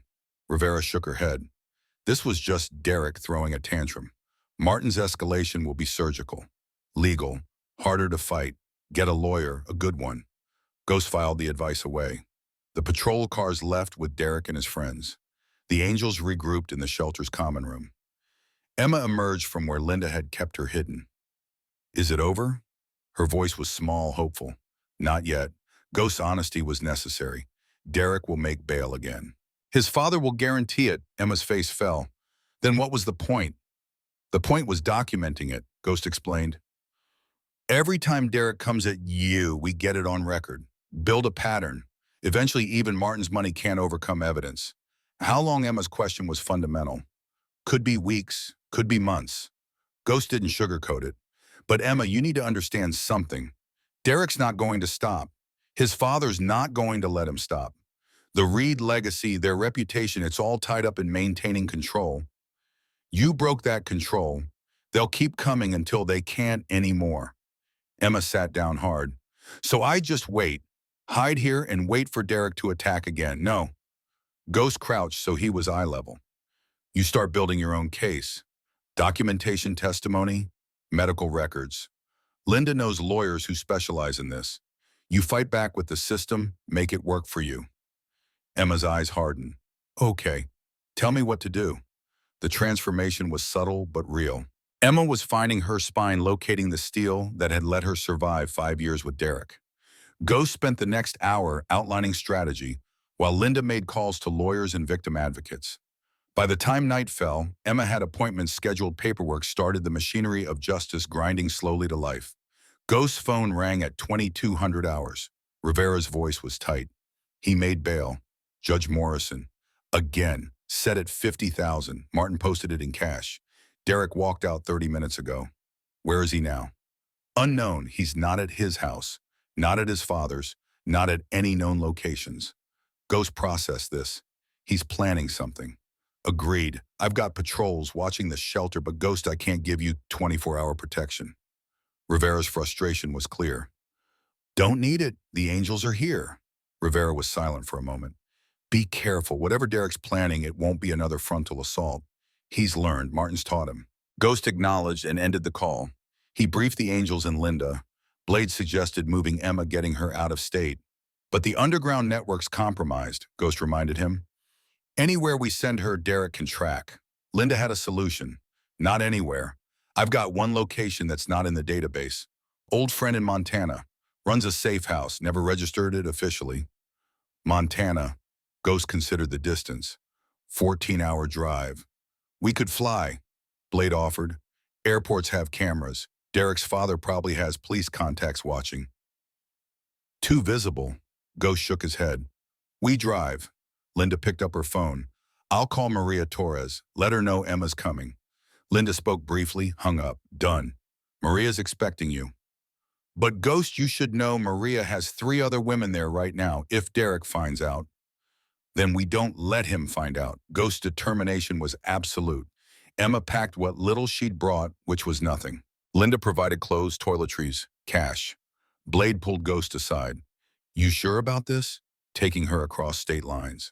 Rivera shook her head. This was just Derek throwing a tantrum. Martin's escalation will be surgical. Legal. Harder to fight. Get a lawyer, a good one. Ghost filed the advice away. The patrol cars left with Derek and his friends. The angels regrouped in the shelter's common room. Emma emerged from where Linda had kept her hidden. Is it over? Her voice was small, hopeful. Not yet. Ghost's honesty was necessary. Derek will make bail again. His father will guarantee it. Emma's face fell. Then what was the point? The point was documenting it, Ghost explained. Every time Derek comes at you, we get it on record. Build a pattern. Eventually, even Martin's money can't overcome evidence. How long Emma's question was fundamental. Could be weeks, could be months. Ghost didn't sugarcoat it. But Emma, you need to understand something. Derek's not going to stop. His father's not going to let him stop. The Reed legacy, their reputation, it's all tied up in maintaining control. You broke that control. They'll keep coming until they can't anymore. Emma sat down hard. So I just wait. Hide here and wait for Derek to attack again. No. Ghost crouched so he was eye level. You start building your own case. Documentation, testimony, medical records. Linda knows lawyers who specialize in this. You fight back with the system, make it work for you. Emma's eyes hardened. Okay, tell me what to do. The transformation was subtle but real. Emma was finding her spine, locating the steel that had let her survive 5 years with Derek. Ghost spent the next hour outlining strategy, while Linda made calls to lawyers and victim advocates. By the time night fell, Emma had appointments scheduled, paperwork started, the machinery of justice grinding slowly to life. Ghost's phone rang at 2200 hours. Rivera's voice was tight. He made bail. Judge Morrison. Again. Set at $50,000. Martin posted it in cash. Derek walked out 30 minutes ago. Where is he now? Unknown. He's not at his house. Not at his father's. Not at any known locations. Ghost processed this. He's planning something. Agreed. I've got patrols watching the shelter, but Ghost, I can't give you 24-hour protection. Rivera's frustration was clear. Don't need it. The angels are here. Rivera was silent for a moment. Be careful. Whatever Derek's planning, it won't be another frontal assault. He's learned. Martin's taught him. Ghost acknowledged and ended the call. He briefed the angels and Linda. Blade suggested moving Emma, getting her out of state. But the underground network's compromised, Ghost reminded him. Anywhere we send her, Derek can track. Linda had a solution. Not anywhere. I've got one location that's not in the database. Old friend in Montana. Runs a safe house, never registered it officially. Montana. Ghost considered the distance. 14-hour drive. We could fly, Blade offered. Airports have cameras. Derek's father probably has police contacts watching. Too visible. Ghost shook his head. We drive. Linda picked up her phone. I'll call Maria Torres. Let her know Emma's coming. Linda spoke briefly, hung up. Done. Maria's expecting you. But Ghost, you should know Maria has 3 other women there right now. If Derek finds out, then we don't let him find out. Ghost's determination was absolute. Emma packed what little she'd brought, which was nothing. Linda provided clothes, toiletries, cash. Blade pulled Ghost aside. You sure about this? Taking her across state lines.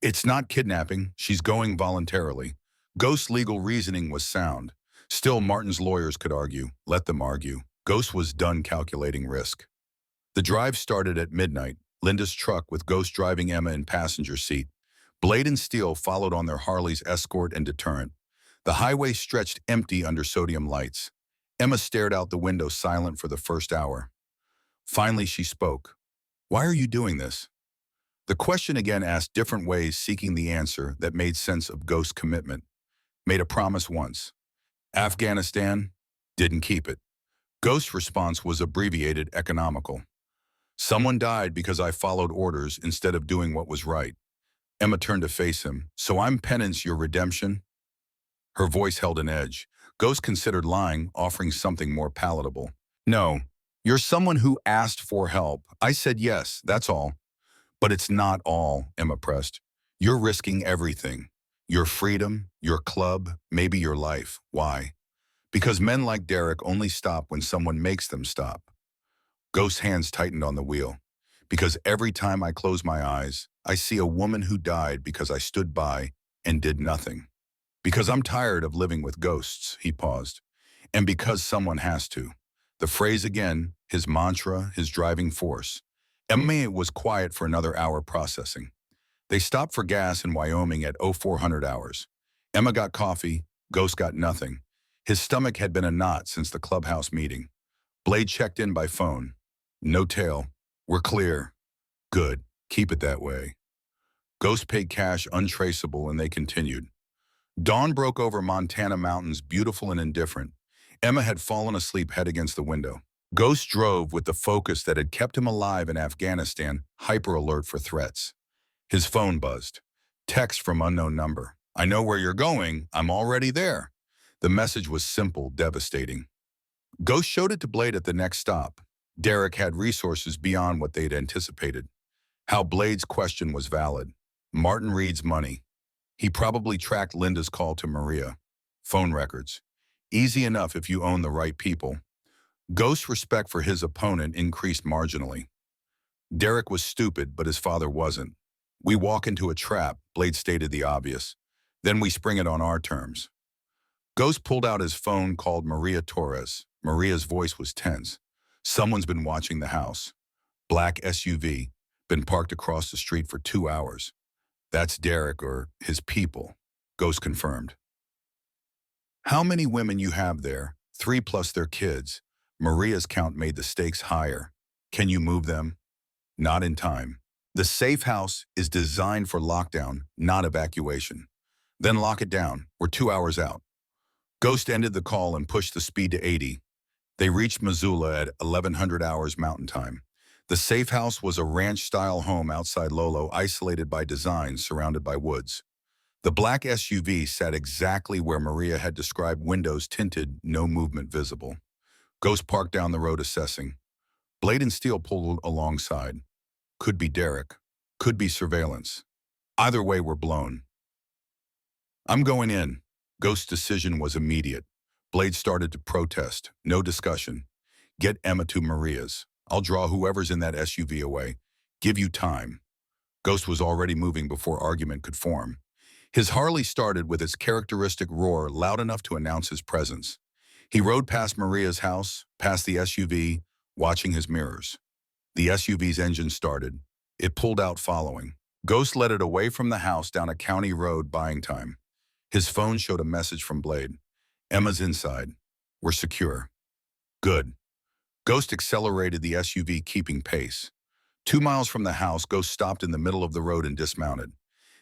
It's not kidnapping. She's going voluntarily. Ghost's legal reasoning was sound. Still, Martin's lawyers could argue. Let them argue. Ghost was done calculating risk. The drive started at midnight. Linda's truck with Ghost driving, Emma in passenger seat. Blade and Steele followed on their Harleys, escort and deterrent. The highway stretched empty under sodium lights. Emma stared out the window, silent for the first hour. Finally, she spoke. Why are you doing this? The question again asked different ways, seeking the answer that made sense of Ghost's commitment. Made a promise once. Afghanistan, didn't keep it. Ghost's response was abbreviated, economical. Someone died because I followed orders instead of doing what was right. Emma turned to face him. So I'm penance, your redemption? Her voice held an edge. Ghost considered lying, offering something more palatable. No, you're someone who asked for help. I said yes, that's all. But it's not all, Emma pressed. You're risking everything. Your freedom, your club, maybe your life. Why? Because men like Derek only stop when someone makes them stop. Ghost's hands tightened on the wheel. Because every time I close my eyes, I see a woman who died because I stood by and did nothing. Because I'm tired of living with ghosts, he paused. And because someone has to. The phrase again, his mantra, his driving force. Emma was quiet for another hour, processing. They stopped for gas in Wyoming at 0400 hours. Emma got coffee, Ghost got nothing. His stomach had been a knot since the clubhouse meeting. Blade checked in by phone. No tail. We're clear. Good. Keep it that way. Ghost paid cash untraceable and they continued. Dawn broke over Montana mountains, beautiful and indifferent. Emma had fallen asleep head against the window. Ghost drove with the focus that had kept him alive in Afghanistan, hyper alert for threats. His phone buzzed. Text from unknown number. I know where you're going. I'm already there. The message was simple, devastating. Ghost showed it to Blade at the next stop. Derek had resources beyond what they'd anticipated. How Blade's question was valid. Martin Reed's money. He probably tracked Linda's call to Maria. Phone records. Easy enough if you own the right people. Ghost's respect for his opponent increased marginally. Derek was stupid, but his father wasn't. We walk into a trap, Blade stated the obvious. Then we spring it on our terms. Ghost pulled out his phone, called Maria Torres. Maria's voice was tense. Someone's been watching the house. Black SUV, been parked across the street for 2 hours. That's Derek or his people, Ghost confirmed. How many women you have there? 3 plus their kids. Maria's count made the stakes higher. Can you move them? Not in time. The safe house is designed for lockdown, not evacuation. Then lock it down. We're 2 hours out. Ghost ended the call and pushed the speed to 80. They reached Missoula at 1100 hours Mountain Time. The safe house was a ranch-style home outside Lolo, isolated by design, surrounded by woods. The black SUV sat exactly where Maria had described, windows tinted, no movement visible. Ghost parked down the road, assessing. Blade and Steel pulled alongside. Could be Derek. Could be surveillance. Either way, we're blown. I'm going in. Ghost's decision was immediate. Blade started to protest. No discussion. Get Emma to Maria's. I'll draw whoever's in that SUV away. Give you time. Ghost was already moving before argument could form. His Harley started with its characteristic roar, loud enough to announce his presence. He rode past Maria's house, past the SUV, watching his mirrors. The SUV's engine started. It pulled out following. Ghost led it away from the house down a county road, buying time. His phone showed a message from Blade. Emma's inside. We're secure. Good. Ghost accelerated the SUV, keeping pace. 2 miles from the house, Ghost stopped in the middle of the road and dismounted.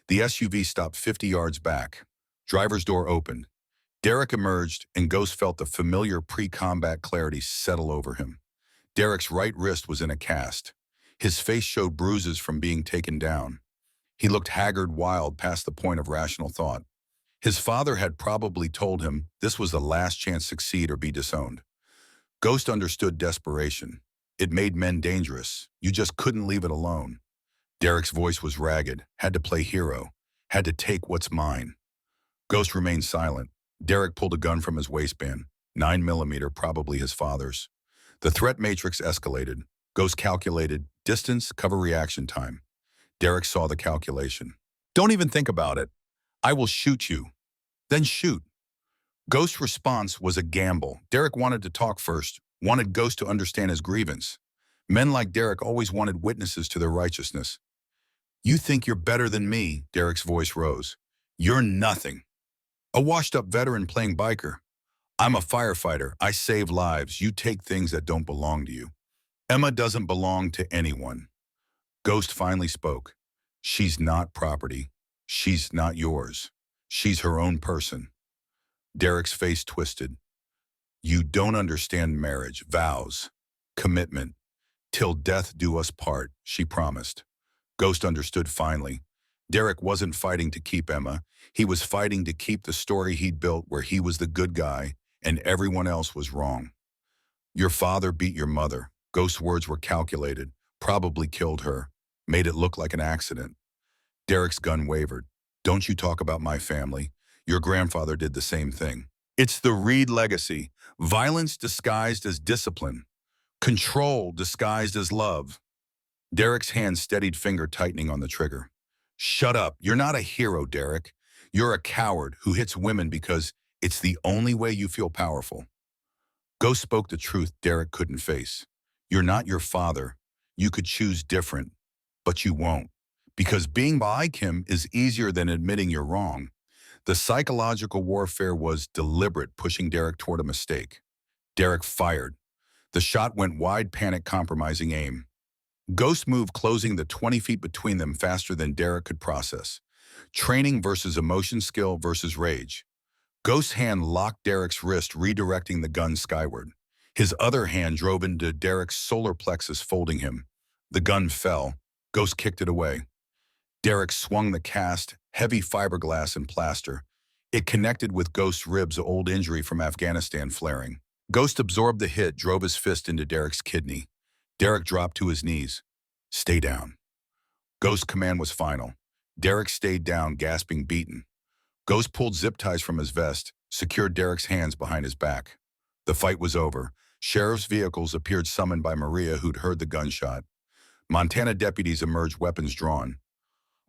The SUV stopped 50 yards back. Driver's door opened. Derek emerged, and Ghost felt the familiar pre-combat clarity settle over him. Derek's right wrist was in a cast. His face showed bruises from being taken down. He looked haggard, wild, past the point of rational thought. His father had probably told him this was the last chance to succeed or be disowned. Ghost understood desperation. It made men dangerous. You just couldn't leave it alone. Derek's voice was ragged, had to play hero, had to take what's mine. Ghost remained silent. Derek pulled a gun from his waistband, 9mm, probably his father's. The threat matrix escalated. Ghost calculated distance, cover, reaction time. Derek saw the calculation. Don't even think about it. I will shoot you. Then shoot. Ghost's response was a gamble. Derek wanted to talk first, wanted Ghost to understand his grievance. Men like Derek always wanted witnesses to their righteousness. You think you're better than me, Derek's voice rose. You're nothing. A washed-up veteran playing biker. I'm a firefighter. I save lives. You take things that don't belong to you. Emma doesn't belong to anyone. Ghost finally spoke. She's not property. She's not yours. She's her own person. Derek's face twisted. You don't understand marriage, vows, commitment. Till death do us part, she promised. Ghost understood finally. Derek wasn't fighting to keep Emma. He was fighting to keep the story he'd built, where he was the good guy and everyone else was wrong. Your father beat your mother. Ghost's words were calculated, probably killed her, made it look like an accident. Derek's gun wavered. Don't you talk about my family. Your grandfather did the same thing. It's the Reed legacy. Violence disguised as discipline. Control disguised as love. Derek's hand steadied, finger tightening on the trigger. Shut up. You're not a hero, Derek. You're a coward who hits women because it's the only way you feel powerful. Ghost spoke the truth Derek couldn't face. You're not your father. You could choose different, but you won't. Because being like him is easier than admitting you're wrong. The psychological warfare was deliberate, pushing Derek toward a mistake. Derek fired. The shot went wide, panic compromising aim. Ghost moved, closing the 20 feet between them faster than Derek could process. Training versus emotion, skill versus rage. Ghost's hand locked Derek's wrist, redirecting the gun skyward. His other hand drove into Derek's solar plexus, folding him. The gun fell. Ghost kicked it away. Derek swung the cast, heavy fiberglass and plaster. It connected with Ghost's ribs, an old injury from Afghanistan flaring. Ghost absorbed the hit, drove his fist into Derek's kidney. Derek dropped to his knees. Stay down. Ghost's command was final. Derek stayed down, gasping, beaten. Ghost pulled zip ties from his vest, secured Derek's hands behind his back. The fight was over. Sheriff's vehicles appeared, summoned by Maria, who'd heard the gunshot. Montana deputies emerged, weapons drawn.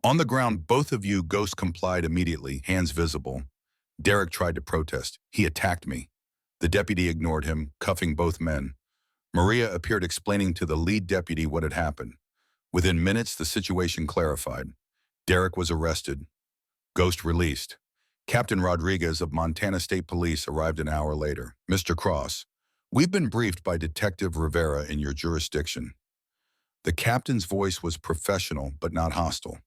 On the ground, both of you. Ghost complied immediately, hands visible. Derek tried to protest. He attacked me. The deputy ignored him, cuffing both men. Maria appeared, explaining to the lead deputy what had happened. Within minutes, the situation clarified. Derek was arrested. Ghost released. Captain Rodriguez of Montana State Police arrived an hour later. Mr. Cross, we've been briefed by Detective Rivera in your jurisdiction. The captain's voice was professional but not hostile.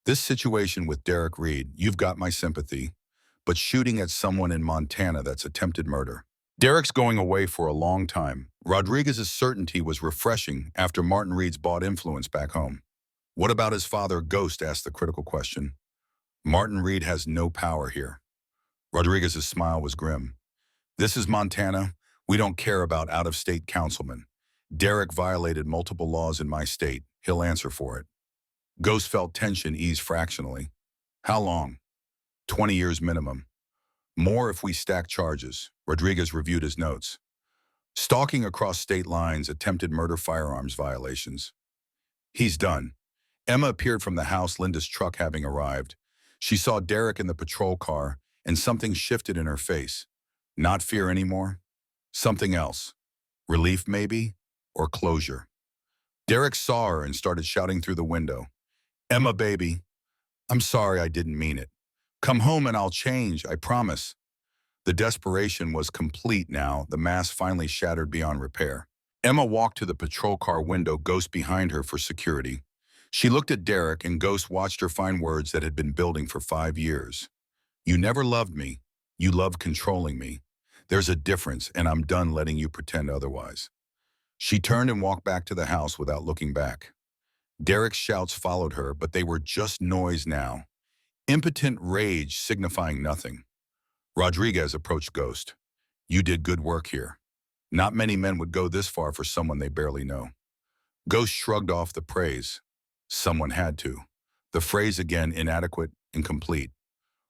This situation with Derek Reed, you've got my sympathy, but shooting at someone in Montana, that's attempted murder. Derek's going away for a long time. Rodriguez's certainty was refreshing after Martin Reed's bought influence back home. What about his father? Ghost asked the critical question. Martin Reed has no power here. Rodriguez's smile was grim. This is Montana. We don't care about out-of-state councilmen. Derek violated multiple laws in my state. He'll answer for it. Ghost felt tension ease fractionally. How long? 20 years minimum. More if we stack charges. Rodriguez reviewed his notes. Stalking across state lines, attempted murder, firearms violations. He's done. Emma appeared from the house, Linda's truck having arrived. She saw Derek in the patrol car, and something shifted in her face. Not fear anymore. Something else. Relief, maybe? Or closure. Derek saw her and started shouting through the window. Emma, baby. I'm sorry, I didn't mean it. Come home and I'll change, I promise. The desperation was complete now, the mask finally shattered beyond repair. Emma walked to the patrol car window, Ghost behind her for security. She looked at Derek, and Ghost watched her find words that had been building for 5 years. You never loved me. You loved controlling me. There's a difference, and I'm done letting you pretend otherwise. She turned and walked back to the house without looking back. Derek's shouts followed her, but they were just noise now. Impotent rage signifying nothing. Rodriguez approached Ghost. You did good work here. Not many men would go this far for someone they barely know. Ghost shrugged off the praise. Someone had to. The phrase again, inadequate, incomplete.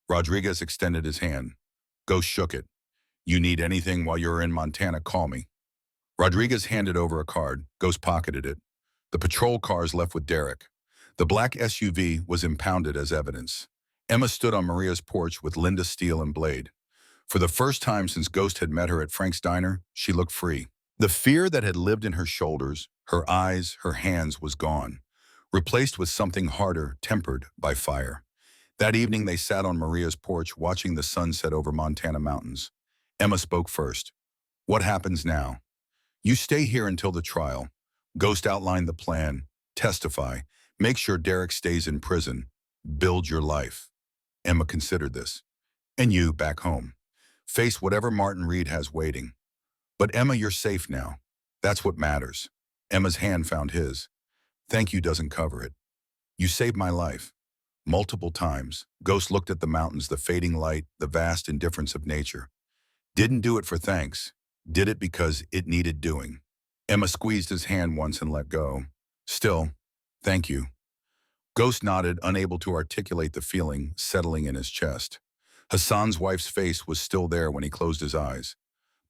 Rodriguez extended his hand. Ghost shook it. You need anything while you're in Montana, call me. Rodriguez handed over a card. Ghost pocketed it. The patrol cars left with Derek. The black SUV was impounded as evidence. Emma stood on Maria's porch with Linda steel and blade. For the first time since Ghost had met her at Frank's Diner, she looked free. The fear that had lived in her shoulders, her eyes, her hands was gone, replaced with something harder, tempered by fire. That evening they sat on Maria's porch watching the sun set over Montana mountains. Emma spoke first. What happens now? You stay here until the trial. Ghost outlined the plan. Testify. Make sure Derek stays in prison. Build your life. Emma considered this. And you, back home. Face whatever Martin Reed has waiting. But Emma, you're safe now. That's what matters. Emma's hand found his. Thank you doesn't cover it. You saved my life. Multiple times. Ghost looked at the mountains, the fading light, the vast indifference of nature. Didn't do it for thanks. Did it because it needed doing. Emma squeezed his hand once and let go. Still, thank you. Ghost nodded, unable to articulate the feeling settling in his chest. Hassan's wife's face was still there when he closed his eyes.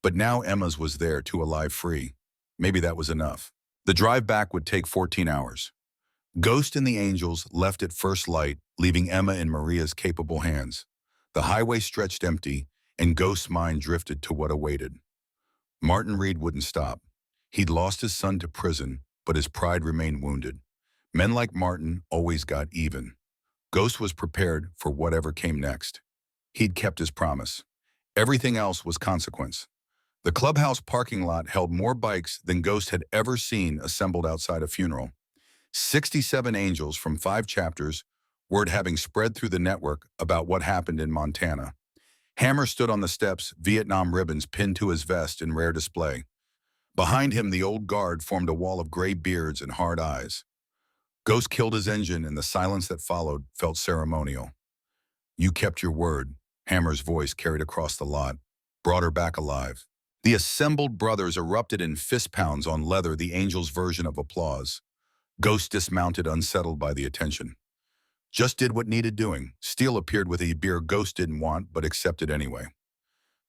But now Emma's was there too, alive, free. Maybe that was enough. The drive back would take 14 hours. Ghost and the Angels left at first light, leaving Emma in Maria's capable hands. The highway stretched empty, and Ghost's mind drifted to what awaited. Martin Reed wouldn't stop. He'd lost his son to prison, but his pride remained wounded. Men like Martin always got even. Ghost was prepared for whatever came next. He'd kept his promise. Everything else was consequence. The clubhouse parking lot held more bikes than Ghost had ever seen assembled outside a funeral. 67 angels from 5 chapters, word having spread through the network about what happened in Montana. Hammer stood on the steps, Vietnam ribbons pinned to his vest in rare display. Behind him, the old guard formed a wall of gray beards and hard eyes. Ghost killed his engine, and the silence that followed felt ceremonial. You kept your word, Hammer's voice carried across the lot, brought her back alive. The assembled brothers erupted in fist pounds on leather, the angel's version of applause. Ghost dismounted, unsettled by the attention. Just did what needed doing. Steele appeared with a beer Ghost didn't want, but accepted anyway.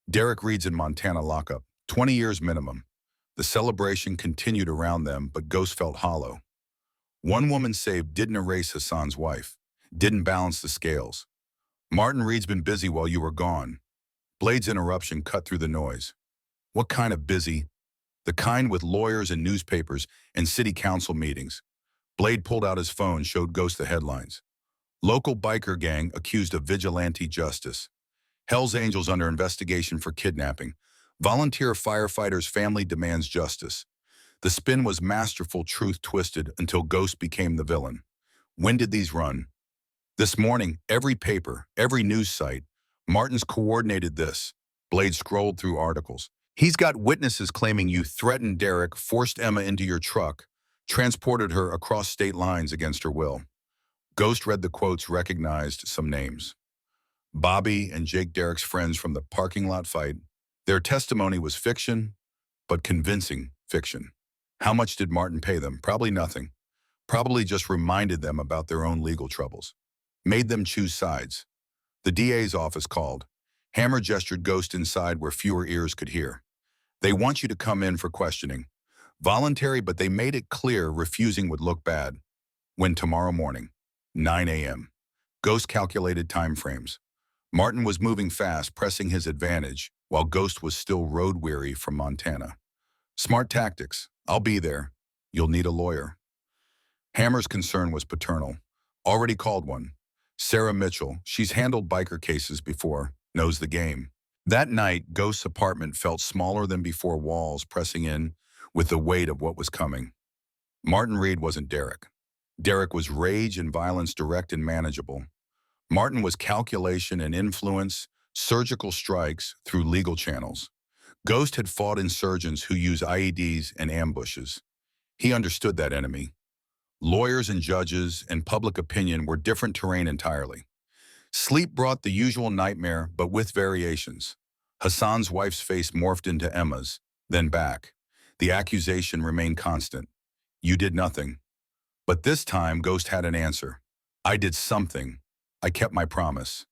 Derek Reed's in Montana lockup, 20 years minimum. The celebration continued around them, but Ghost felt hollow. One woman saved didn't erase Hassan's wife, didn't balance the scales. Martin Reed's been busy while you were gone. Blade's interruption cut through the noise. What kind of busy? The kind with lawyers and newspapers and city council meetings. Blade pulled out his phone, showed Ghost the headlines. Local biker gang accused of vigilante justice. Hell's Angels under investigation for kidnapping. Volunteer firefighters' family demands justice. The spin was masterful, truth twisted until Ghost became the villain. When did these run? This morning, every paper, every news site. Martin's coordinated this. Blade scrolled through articles. He's got witnesses claiming you threatened Derek, forced Emma into your truck, transported her across state lines against her will. Ghost read the quotes, recognized some names. Bobby and Jake, Derek's friends from the parking lot fight. Their testimony was fiction, but convincing fiction. How much did Martin pay them? Probably nothing. Probably just reminded them about their own legal troubles. Made them choose sides. The DA's office called. Hammer gestured Ghost inside where fewer ears could hear. They want you to come in for questioning. Voluntary, but they made it clear refusing would look bad. When tomorrow morning, 9 a.m. Ghost calculated time frames. Martin was moving fast, pressing his advantage, while Ghost was still road-weary from Montana. Smart tactics. I'll be there. You'll need a lawyer. Hammer's concern was paternal. Already called one. Sarah Mitchell. She's handled biker cases before, knows the game. That night, Ghost's apartment felt smaller than before, walls pressing in with the weight of what was coming. Martin Reed wasn't Derek. Derek was rage and violence, direct and manageable. Martin was calculation and influence, surgical strikes through legal channels. Ghost had fought insurgents who use IEDs and ambushes. He understood that enemy. Lawyers and judges and public opinion were different terrain entirely. Sleep brought the usual nightmare, but with variations. Hassan's wife's face morphed into Emma's, then back. The accusation remained constant. You did nothing. But this time, Ghost had an answer. I did something. I kept my promise.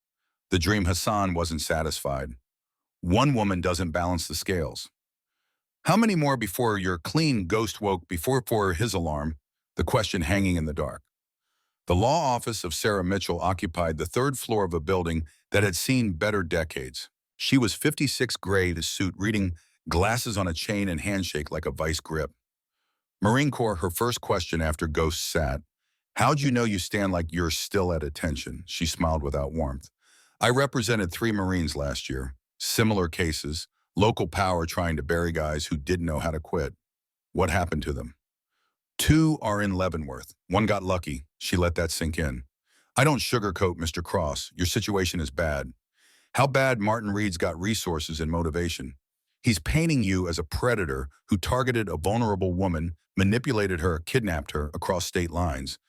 The dream Hassan wasn't satisfied. One woman doesn't balance the scales. How many more before you're clean? Ghost woke before his alarm, the question hanging in the dark. The law office of Sarah Mitchell occupied the third floor of a building that had seen better decades. She was 56, gray, the suit, reading, glasses on a chain and handshake like a vice grip. Marine Corps, her first question after Ghost sat. How'd you know you stand like you're still at attention? She smiled without warmth. I represented 3 Marines last year. Similar cases, local power trying to bury guys who didn't know how to quit. What happened to them? 2 are in Leavenworth. 1 got lucky. She let that sink in. I don't sugarcoat, Mr. Cross. Your situation is bad. How bad? Martin Reed's got resources and motivation. He's painting you as a predator who targeted a vulnerable woman, manipulated her, kidnapped her across state lines.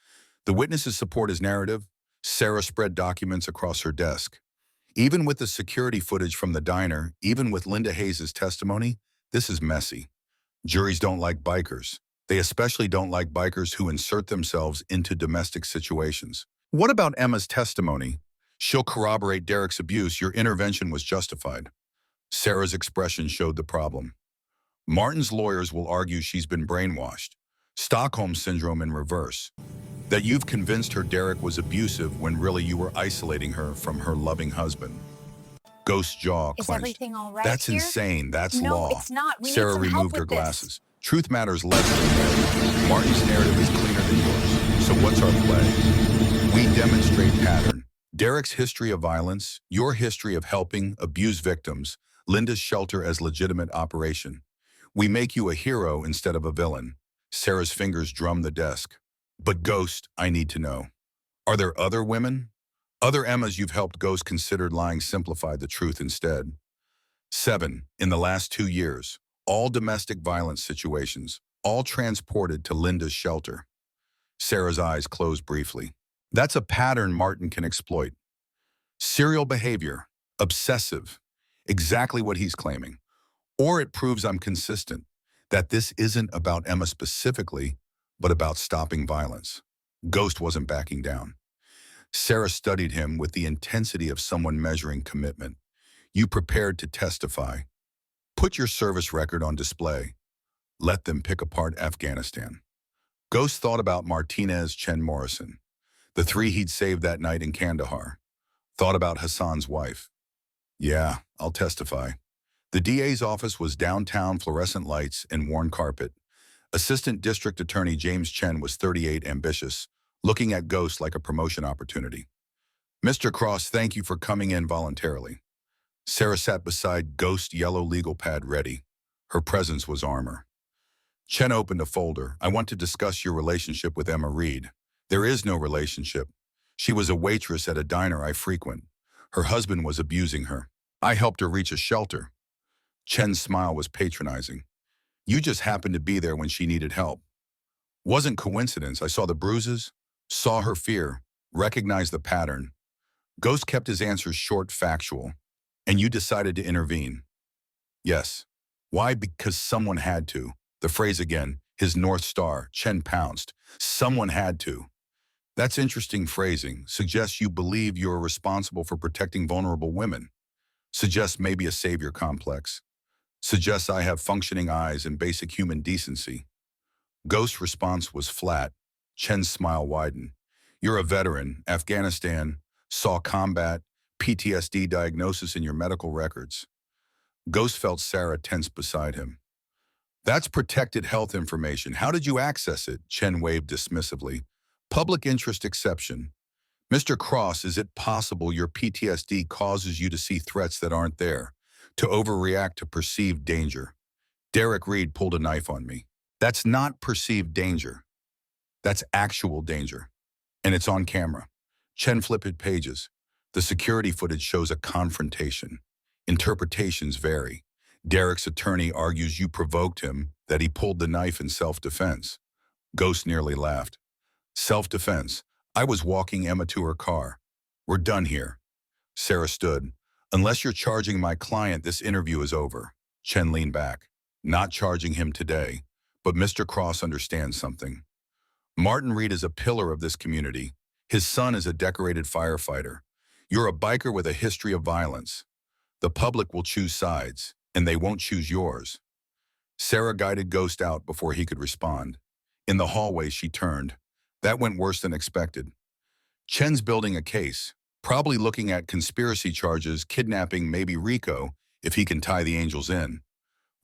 The witnesses support his narrative. Sarah spread documents across her desk. Even with the security footage from the diner, even with Linda Hayes' testimony, this is messy. Juries don't like bikers. They especially don't like bikers who insert themselves into domestic situations. What about Emma's testimony? She'll corroborate Derek's abuse. Your intervention was justified. Sarah's expression showed the problem. Martin's lawyers will argue she's been brainwashed. Stockholm Syndrome in reverse. That you've convinced her Derek was abusive when really you were isolating her from her loving husband. Ghost's jaw clenched. Is everything all right That's here? insane. That's No, law. it's not. We Sarah need some help removed her with this. glasses. Truth matters less than narrative. Martin's narrative is cleaner than yours. So what's our play? We demonstrate pattern. Derek's history of violence, your history of helping abused victims, Linda's shelter as legitimate operation. We make you a hero instead of a villain. Sarah's fingers drum the desk. But Ghost, I need to know. Are there other women? Other Emmas you've helped Ghost considered lying simplified the truth instead. 7. In the last 2 years, all domestic violence situations, all transported to Linda's shelter. Sarah's eyes closed briefly. That's a pattern Martin can exploit. Serial behavior, obsessive, exactly what he's claiming. Or it proves I'm consistent, that this isn't about Emma specifically, but about stopping violence. Ghost wasn't backing down. Sarah studied him with the intensity of someone measuring commitment. You prepared to testify. Put your service record on display. Let them pick apart Afghanistan. Ghost thought about Martinez Chen Morrison, the 3 he'd saved that night in Kandahar. Thought about Hassan's wife. Yeah, I'll testify. The DA's office was downtown, fluorescent lights and worn carpet. Assistant District Attorney James Chen was 38, ambitious, looking at Ghost like a promotion opportunity. Mr. Cross, thank you for coming in voluntarily. Sarah sat beside Ghost, yellow legal pad ready. Her presence was armor. Chen opened a folder. I want to discuss your relationship with Emma Reed. There is no relationship. She was a waitress at a diner I frequent. Her husband was abusing her. I helped her reach a shelter. Chen's smile was patronizing. You just happened to be there when she needed help. Wasn't coincidence. I saw the bruises, saw her fear, recognized the pattern. Ghost kept his answers short, factual. And you decided to intervene. Yes. Why? Because someone had to. The phrase again, his North Star. Chen pounced. Someone had to. That's interesting phrasing. Suggests you believe you're responsible for protecting vulnerable women. Suggests maybe a savior complex. Suggests I have functioning eyes and basic human decency. Ghost's response was flat. Chen's smile widened. You're a veteran, Afghanistan, saw combat, PTSD diagnosis in your medical records. Ghost felt Sarah tense beside him. That's protected health information. How did you access it? Chen waved dismissively. Public interest exception. Mr. Cross, is it possible your PTSD causes you to see threats that aren't there, to overreact to perceived danger? Derek Reed pulled a knife on me. That's not perceived danger. That's actual danger. And it's on camera. Chen flipped pages. The security footage shows a confrontation. Interpretations vary. Derek's attorney argues you provoked him, that he pulled the knife in self-defense. Ghost nearly laughed. Self-defense. I was walking Emma to her car. We're done here. Sarah stood. Unless you're charging my client, this interview is over. Chen leaned back. Not charging him today, but Mr. Cross understands something. Martin Reed is a pillar of this community. His son is a decorated firefighter. You're a biker with a history of violence. The public will choose sides, and they won't choose yours. Sarah guided Ghost out before he could respond. In the hallway, she turned. That went worse than expected. Chen's building a case, probably looking at conspiracy charges, kidnapping, maybe RICO, if he can tie the Angels in.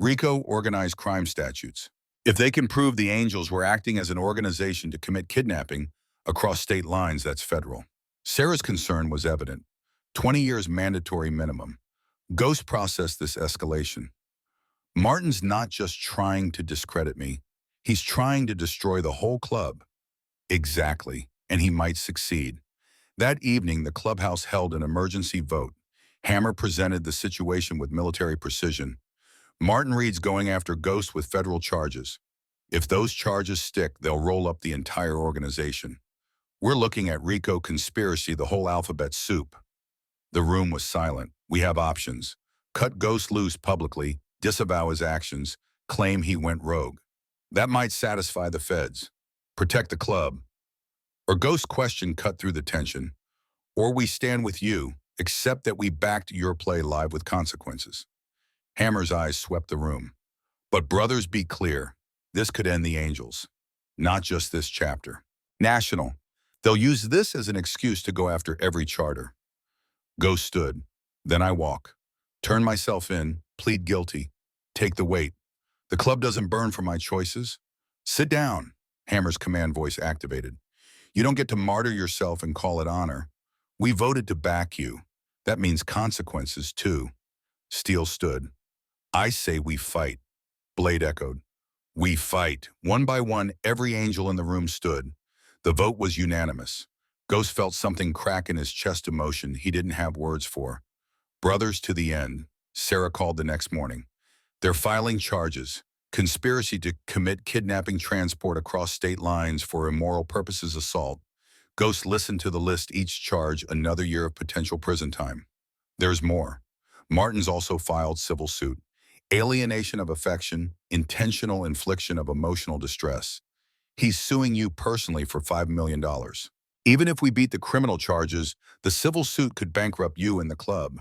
RICO, organized crime statutes. If they can prove the Angels were acting as an organization to commit kidnapping across state lines, that's federal. Sarah's concern was evident. 20 years mandatory minimum. Ghost processed this escalation. Martin's not just trying to discredit me. He's trying to destroy the whole club. Exactly, and he might succeed. That evening, the clubhouse held an emergency vote. Hammer presented the situation with military precision. Martin Reed's going after Ghost with federal charges. If those charges stick, they'll roll up the entire organization. We're looking at RICO, conspiracy, the whole alphabet soup. The room was silent. We have options. Cut Ghost loose publicly, disavow his actions, claim he went rogue. That might satisfy the feds. Protect the club. Or Ghost question cut through the tension. Or we stand with you, except that we backed your play live with consequences. Hammer's eyes swept the room. But brothers, be clear. This could end the Angels. Not just this chapter. National. They'll use this as an excuse to go after every charter. Ghost stood. Then I walk. Turn myself in, plead guilty. Take the weight. The club doesn't burn for my choices. Sit down. Hammer's command voice activated. You don't get to martyr yourself and call it honor. We voted to back you. That means consequences, too. Steele stood. I say we fight, Blade echoed. We fight. One by one, every angel in the room stood. The vote was unanimous. Ghost felt something crack in his chest, emotion he didn't have words for. Brothers to the end, Sarah called the next morning. They're filing charges. Conspiracy to commit kidnapping, transport across state lines for immoral purposes, assault. Ghost listened to the list, each charge another year of potential prison time. There's more. Martin's also filed civil suit. Alienation of affection, intentional infliction of emotional distress. He's suing you personally for $5 million. Even if we beat the criminal charges, the civil suit could bankrupt you and the club.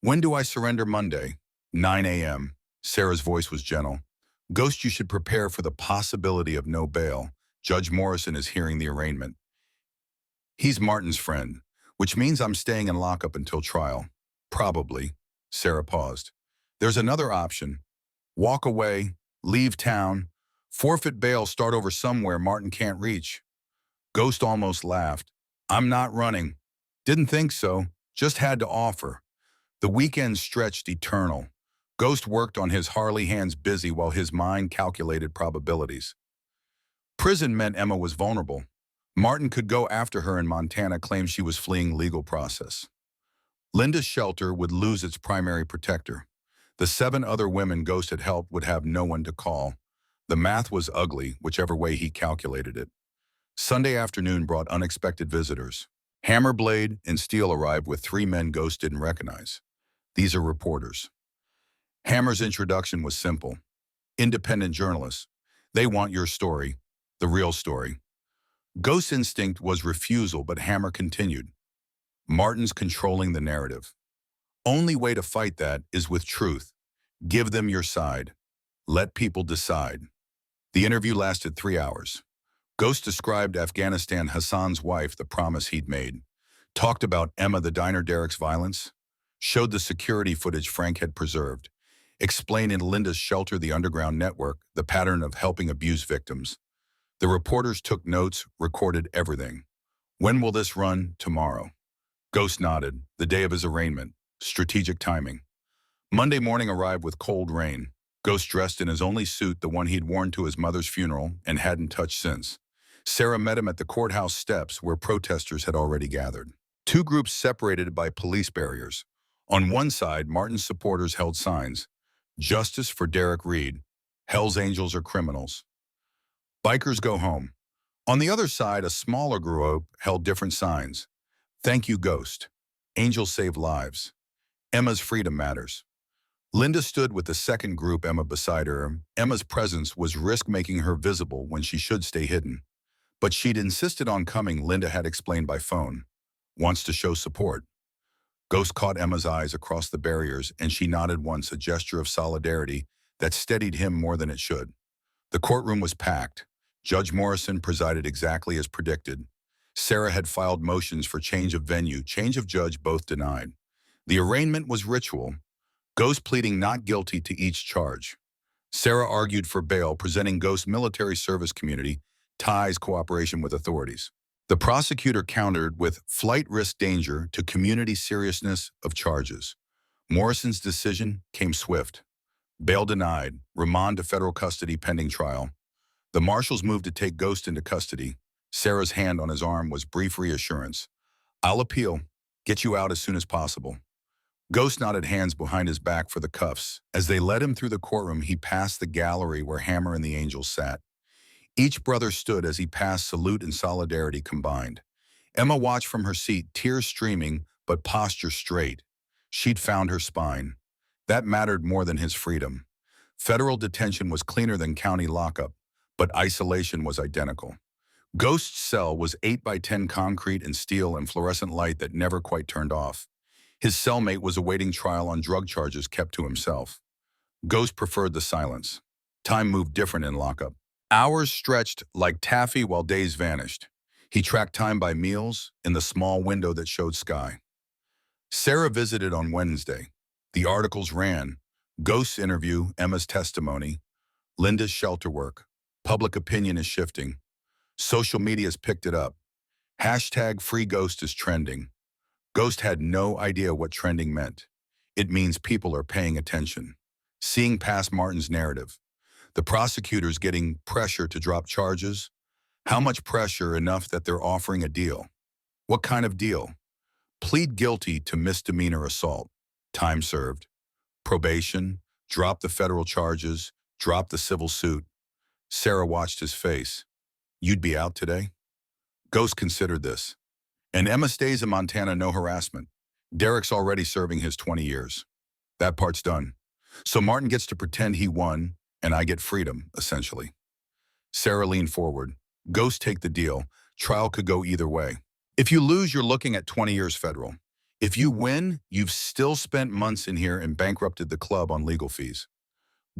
When do I surrender? Monday, 9 a.m. Sarah's voice was gentle. Ghost, you should prepare for the possibility of no bail. Judge Morrison is hearing the arraignment. He's Martin's friend, which means I'm staying in lockup until trial. Probably. Sarah paused. There's another option. Walk away, leave town, forfeit bail, start over somewhere Martin can't reach. Ghost almost laughed. I'm not running. Didn't think so, just had to offer. The weekend stretched eternal. Ghost worked on his Harley, hands busy while his mind calculated probabilities. Prison meant Emma was vulnerable. Martin could go after her in Montana, claim she was fleeing legal process. Linda's shelter would lose its primary protector. The 7 other women Ghost had helped would have no one to call. The math was ugly, whichever way he calculated it. Sunday afternoon brought unexpected visitors. Hammer, Blade, and Steele arrived with 3 men Ghost didn't recognize. These are reporters. Hammer's introduction was simple. Independent journalists. They want your story, the real story. Ghost's instinct was refusal, but Hammer continued. Martin's controlling the narrative. Only way to fight that is with truth. Give them your side. Let people decide. The interview lasted 3 hours. Ghost described Afghanistan, Hassan's wife, the promise he'd made. Talked about Emma, the diner, Derek's violence. Showed the security footage Frank had preserved. Explained in Linda's shelter, the underground network, the pattern of helping abuse victims. The reporters took notes, recorded everything. When will this run? Tomorrow. Ghost nodded. The day of his arraignment. Strategic timing. Monday morning arrived with cold rain. Ghost dressed in his only suit, the one he'd worn to his mother's funeral and hadn't touched since. Sarah met him at the courthouse steps where protesters had already gathered. 2 groups separated by police barriers. On one side, Martin's supporters held signs. Justice for Derek Reed. Hell's Angels are criminals. Bikers go home. On the other side, a smaller group held different signs. Thank you, Ghost. Angels save lives. Emma's freedom matters. Linda stood with the second group, Emma beside her. Emma's presence was risk, making her visible when she should stay hidden. But she'd insisted on coming, Linda had explained by phone. Wants to show support. Ghost caught Emma's eyes across the barriers, and she nodded once, a gesture of solidarity that steadied him more than it should. The courtroom was packed. Judge Morrison presided exactly as predicted. Sarah had filed motions for change of venue, change of judge, both denied. The arraignment was ritual. Ghost pleading not guilty to each charge. Sarah argued for bail, presenting Ghost's military service community, ties, cooperation with authorities. The prosecutor countered with flight risk, danger to community, seriousness of charges. Morrison's decision came swift. Bail denied, remand to federal custody pending trial. The marshals moved to take Ghost into custody. Sarah's hand on his arm was brief reassurance. I'll appeal. Get you out as soon as possible. Ghost nodded, hands behind his back for the cuffs. As they led him through the courtroom, he passed the gallery where Hammer and the Angels sat. Each brother stood as he passed, salute and solidarity combined. Emma watched from her seat, tears streaming, but posture straight. She'd found her spine. That mattered more than his freedom. Federal detention was cleaner than county lockup, but isolation was identical. Ghost's cell was 8 by 10 concrete and steel and fluorescent light that never quite turned off. His cellmate was awaiting trial on drug charges, kept to himself. Ghost preferred the silence. Time moved different in lockup. Hours stretched like taffy while days vanished. He tracked time by meals in the small window that showed sky. Sarah visited on Wednesday. The articles ran. Ghost's interview, Emma's testimony, Linda's shelter work. Public opinion is shifting. Social media's picked it up. #FreeGhost is trending. Ghost had no idea what trending meant. It means people are paying attention, seeing past Martin's narrative. The prosecutors getting pressure to drop charges. How much pressure enough that they're offering a deal? What kind of deal? Plead guilty to misdemeanor assault. Time served. Probation. Drop the federal charges. Drop the civil suit. Sarah watched his face. You'd be out today? Ghost considered this. And Emma stays in Montana, no harassment. Derek's already serving his 20 years. That part's done. So Martin gets to pretend he won, and I get freedom, essentially. Sarah leaned forward. Ghost take the deal. Trial could go either way. If you lose, you're looking at 20 years federal. If you win, you've still spent months in here and bankrupted the club on legal fees.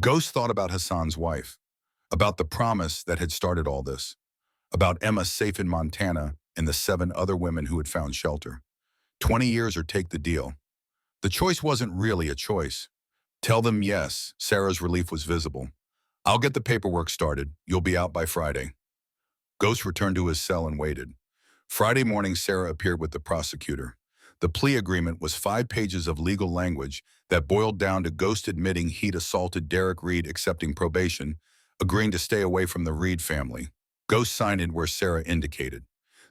Ghost thought about Hassan's wife, about the promise that had started all this, about Emma safe in Montana and the 7 other women who had found shelter. 20 years or take the deal. The choice wasn't really a choice. Tell them yes. Sarah's relief was visible. I'll get the paperwork started. You'll be out by Friday. Ghost returned to his cell and waited. Friday morning, Sarah appeared with the prosecutor. The plea agreement was 5 pages of legal language that boiled down to Ghost admitting he'd assaulted Derek Reed, accepting probation, agreeing to stay away from the Reed family. Ghost signed in where Sarah indicated.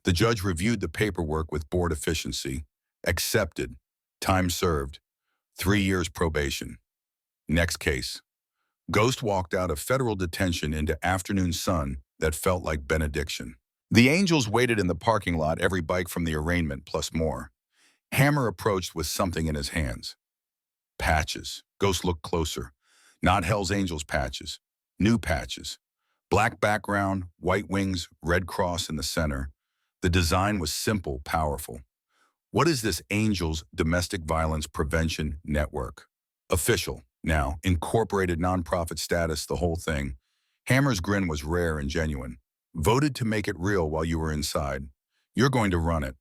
The judge reviewed the paperwork with board efficiency. Accepted. Time served. 3 years probation. Next case. Ghost walked out of federal detention into afternoon sun that felt like benediction. The angels waited in the parking lot, every bike from the arraignment plus more. Hammer approached with something in his hands. Patches. Ghost looked closer. Not Hell's Angels patches. New patches. Black background, white wings, red cross in the center. The design was simple, powerful. What is this Angels Domestic Violence Prevention Network? Official. Now, incorporated nonprofit status, the whole thing. Hammer's grin was rare and genuine. Voted to make it real while you were inside. You're going to run it.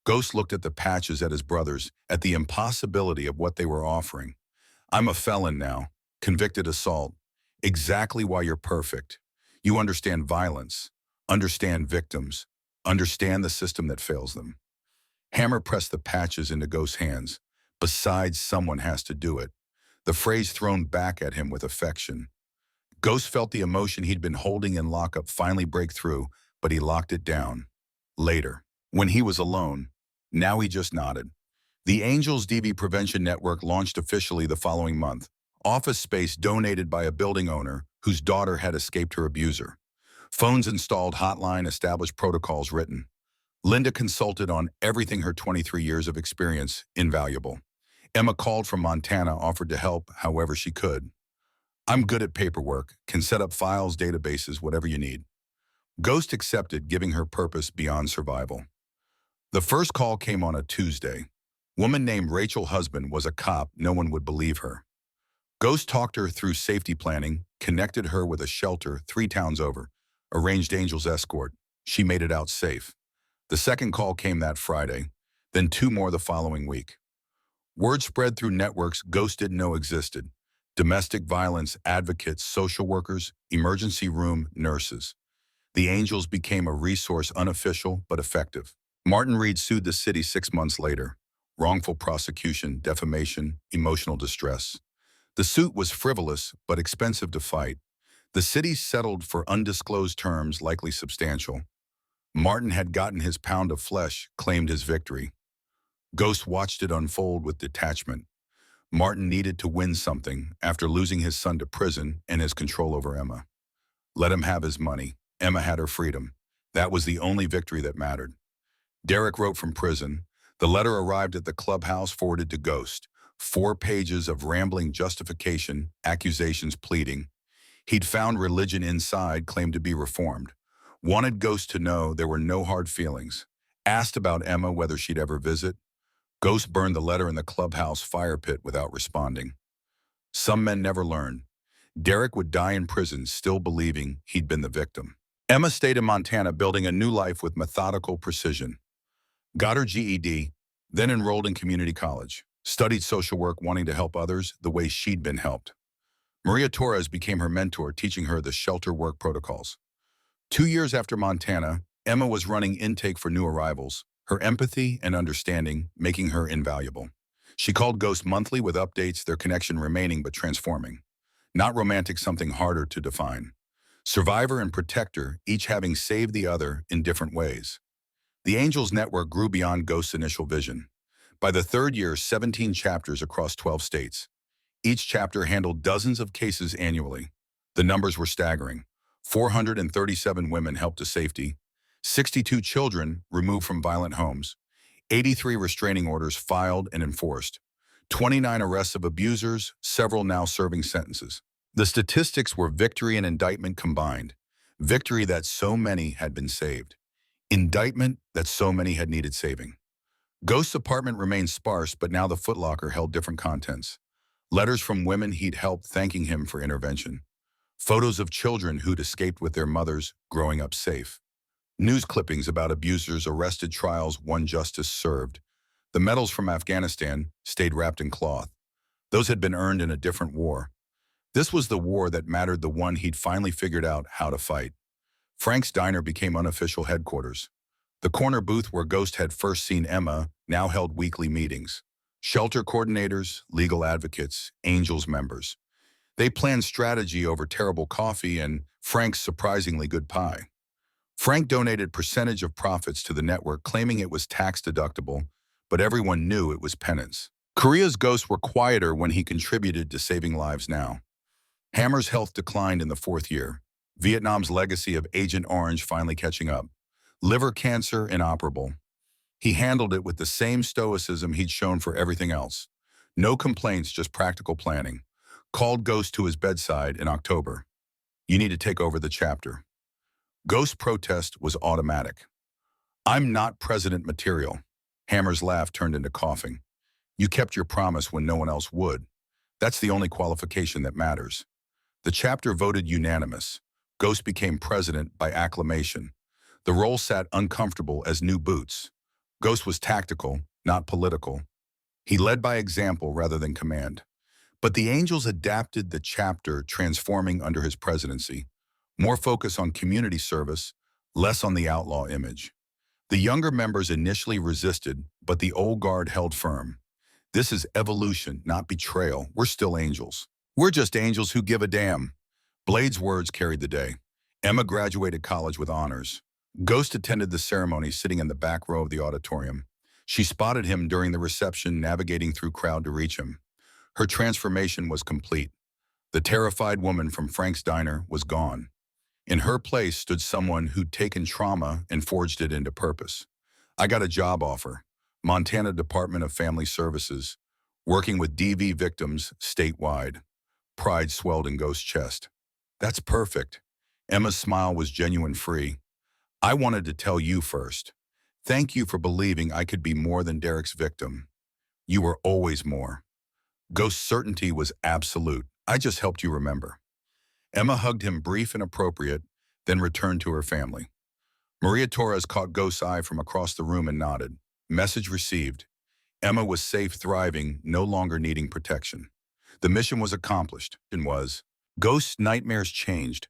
Ghost looked at the patches at his brothers, at the impossibility of what they were offering. I'm a felon now. Convicted assault. Exactly why you're perfect. You understand violence. Understand victims. Understand the system that fails them. Hammer pressed the patches into Ghost's hands. Besides, someone has to do it. The phrase thrown back at him with affection. Ghost felt the emotion he'd been holding in lockup finally break through, but he locked it down. Later, when he was alone, now he just nodded. The Angels DV Prevention Network launched officially the following month. Office space donated by a building owner whose daughter had escaped her abuser. Phones installed, hotline, established, protocols written. Linda consulted on everything, her 23 years of experience, invaluable. Emma called from Montana, offered to help however she could. I'm good at paperwork, can set up files, databases, whatever you need. Ghost accepted, giving her purpose beyond survival. The first call came on a Tuesday. Woman named Rachel Husband was a cop, no one would believe her. Ghost talked her through safety planning, connected her with a shelter 3 towns over, arranged Angel's escort. She made it out safe. The second call came that Friday, then 2 more the following week. Word spread through networks Ghost didn't know existed. Domestic violence advocates, social workers, emergency room nurses. The Angels became a resource, unofficial but effective. Martin Reed sued the city 6 months later. Wrongful prosecution, defamation, emotional distress. The suit was frivolous but expensive to fight. The city settled for undisclosed terms, likely substantial. Martin had gotten his pound of flesh, claimed his victory. Ghost watched it unfold with detachment. Martin needed to win something after losing his son to prison and his control over Emma. Let him have his money. Emma had her freedom. That was the only victory that mattered. Derek wrote from prison. The letter arrived at the clubhouse, forwarded to Ghost. 4 pages of rambling justification, accusations, pleading. He'd found religion inside, claimed to be reformed. Wanted Ghost to know there were no hard feelings. Asked about Emma, whether she'd ever visit. Ghost burned the letter in the clubhouse fire pit without responding. Some men never learn. Derek would die in prison, still believing he'd been the victim. Emma stayed in Montana, building a new life with methodical precision. Got her GED, then enrolled in community college. Studied social work, wanting to help others the way she'd been helped. Maria Torres became her mentor, teaching her the shelter work protocols. 2 years after Montana, Emma was running intake for new arrivals, her empathy and understanding making her invaluable. She called Ghost monthly with updates, their connection remaining but transforming. Not romantic, something harder to define. Survivor and protector, each having saved the other in different ways. The Angels network grew beyond Ghost's initial vision. By the third year, 17 chapters across 12 states. Each chapter handled dozens of cases annually. The numbers were staggering. 437 women helped to safety, 62 children removed from violent homes, 83 restraining orders filed and enforced, 29 arrests of abusers, several now serving sentences. The statistics were victory and indictment combined. Victory that so many had been saved. Indictment that so many had needed saving. Ghost's apartment remained sparse, but now the footlocker held different contents. Letters from women he'd helped thanking him for intervention. Photos of children who'd escaped with their mothers, growing up safe. News clippings about abusers arrested, trials won, justice served. The medals from Afghanistan stayed wrapped in cloth. Those had been earned in a different war. This was the war that mattered, the one he'd finally figured out how to fight. Frank's Diner became unofficial headquarters. The corner booth where Ghost had first seen Emma now held weekly meetings. Shelter coordinators, legal advocates, Angels members. They planned strategy over terrible coffee and Frank's surprisingly good pie. Frank donated percentage of profits to the network, claiming it was tax deductible, but everyone knew it was penance. Korea's ghosts were quieter when he contributed to saving lives now. Hammer's health declined in the fourth year. Vietnam's legacy of Agent Orange finally catching up. Liver cancer inoperable. He handled it with the same stoicism he'd shown for everything else. No complaints, just practical planning. Called Ghost to his bedside in October. You need to take over the chapter. Ghost's protest was automatic. I'm not president material. Hammer's laugh turned into coughing. You kept your promise when no one else would. That's the only qualification that matters. The chapter voted unanimous. Ghost became president by acclamation. The role sat uncomfortable as new boots. Ghost was tactical, not political. He led by example rather than command. But the Angels adapted the chapter, transforming under his presidency. More focus on community service, less on the outlaw image. The younger members initially resisted, but the old guard held firm. This is evolution, not betrayal. We're still Angels. We're just Angels who give a damn. Blade's words carried the day. Emma graduated college with honors. Ghost attended the ceremony, sitting in the back row of the auditorium. She spotted him during the reception, navigating through crowd to reach him. Her transformation was complete. The terrified woman from Frank's Diner was gone. In her place stood someone who'd taken trauma and forged it into purpose. I got a job offer. Montana Department of Family Services, working with DV victims statewide. Pride swelled in Ghost's chest. That's perfect. Emma's smile was genuine, free. I wanted to tell you first. Thank you for believing I could be more than Derek's victim. You were always more. Ghost's certainty was absolute. I just helped you remember. Emma hugged him, brief and appropriate, then returned to her family. Maria Torres caught Ghost's eye from across the room and nodded. Message received. Emma was safe, thriving, no longer needing protection. The mission was accomplished, and was. Ghost's nightmares changed.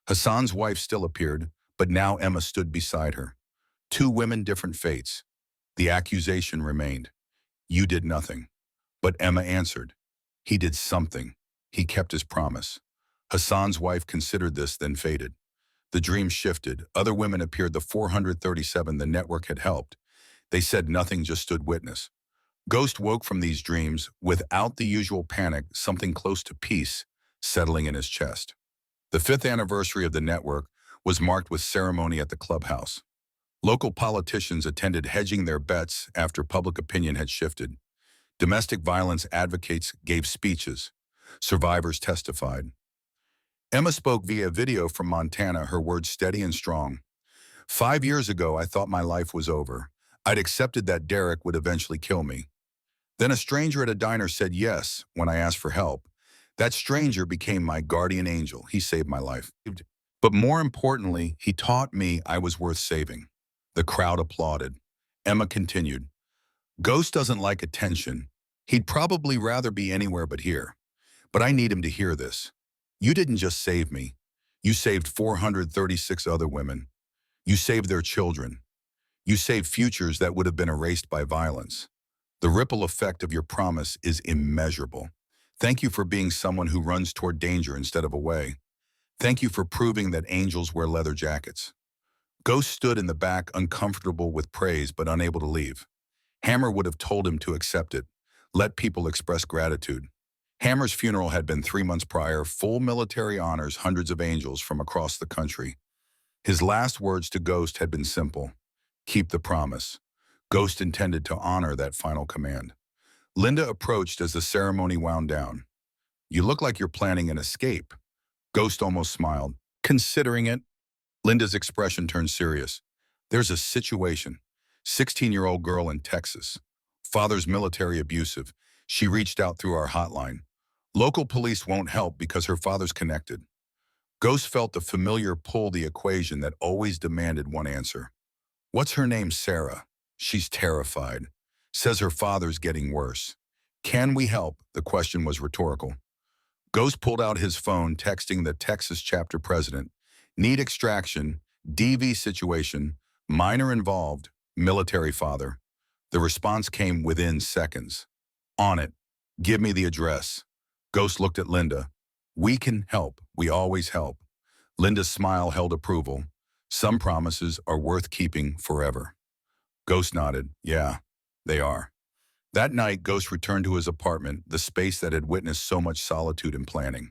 Hassan's wife still appeared, but now Emma stood beside her. Two women, different fates. The accusation remained. You did nothing. But Emma answered. He did something. He kept his promise. Hassan's wife considered this, then faded. The dream shifted. Other women appeared, the 437 the network had helped. They said nothing, just stood witness. Ghost woke from these dreams without the usual panic, something close to peace settling in his chest. The 5th anniversary of the network was marked with ceremony at the clubhouse. Local politicians attended, hedging their bets after public opinion had shifted. Domestic violence advocates gave speeches. Survivors testified. Emma spoke via video from Montana, her words steady and strong. 5 years ago, I thought my life was over. I'd accepted that Derek would eventually kill me. Then a stranger at a diner said yes when I asked for help. That stranger became my guardian angel. He saved my life. But more importantly, he taught me I was worth saving. The crowd applauded. Emma continued. Ghost doesn't like attention. He'd probably rather be anywhere but here. But I need him to hear this. You didn't just save me. You saved 436 other women. You saved their children. You saved futures that would have been erased by violence. The ripple effect of your promise is immeasurable. Thank you for being someone who runs toward danger instead of away. Thank you for proving that angels wear leather jackets. Ghost stood in the back, uncomfortable with praise but unable to leave. Hammer would have told him to accept it. Let people express gratitude. Hammer's funeral had been 3 months prior, full military honors, hundreds of angels from across the country. His last words to Ghost had been simple: keep the promise. Ghost intended to honor that final command. Linda approached as the ceremony wound down. You look like you're planning an escape. Ghost almost smiled. Considering it? Linda's expression turned serious. There's a situation. 16-year-old girl in Texas. Father's military abusive. She reached out through our hotline. Local police won't help because her father's connected. Ghost felt the familiar pull, the equation that always demanded one answer. What's her name? Sarah. She's terrified. Says her father's getting worse. Can we help? The question was rhetorical. Ghost pulled out his phone, texting the Texas chapter president. Need extraction, DV situation, minor involved, military father. The response came within seconds. On it. Give me the address. Ghost looked at Linda. We can help. We always help. Linda's smile held approval. Some promises are worth keeping forever. Ghost nodded. Yeah, they are. That night, Ghost returned to his apartment, the space that had witnessed so much solitude and planning.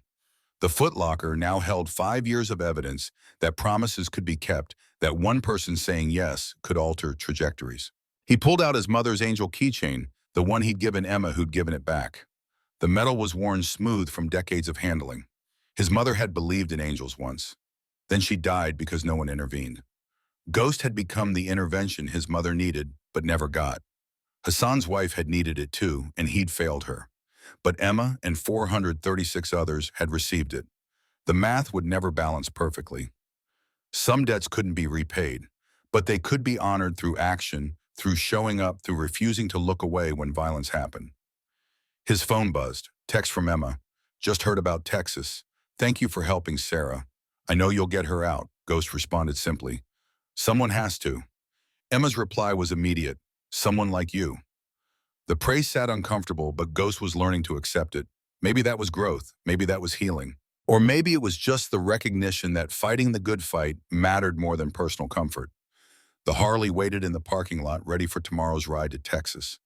The footlocker now held 5 years of evidence that promises could be kept, that one person saying yes could alter trajectories. He pulled out his mother's angel keychain, the one he'd given Emma, who'd given it back. The metal was worn smooth from decades of handling. His mother had believed in angels once. Then she died because no one intervened. Ghost had become the intervention his mother needed, but never got. Hassan's wife had needed it too, and he'd failed her. But Emma and 436 others had received it. The math would never balance perfectly. Some debts couldn't be repaid, but they could be honored through action, through showing up, through refusing to look away when violence happened. His phone buzzed. Text from Emma. Just heard about Texas. Thank you for helping Sarah. I know you'll get her out. Ghost responded simply. Someone has to. Emma's reply was immediate. Someone like you. The praise sat uncomfortable, but Ghost was learning to accept it. Maybe that was growth. Maybe that was healing. Or maybe it was just the recognition that fighting the good fight mattered more than personal comfort. The Harley waited in the parking lot, ready for tomorrow's ride to Texas.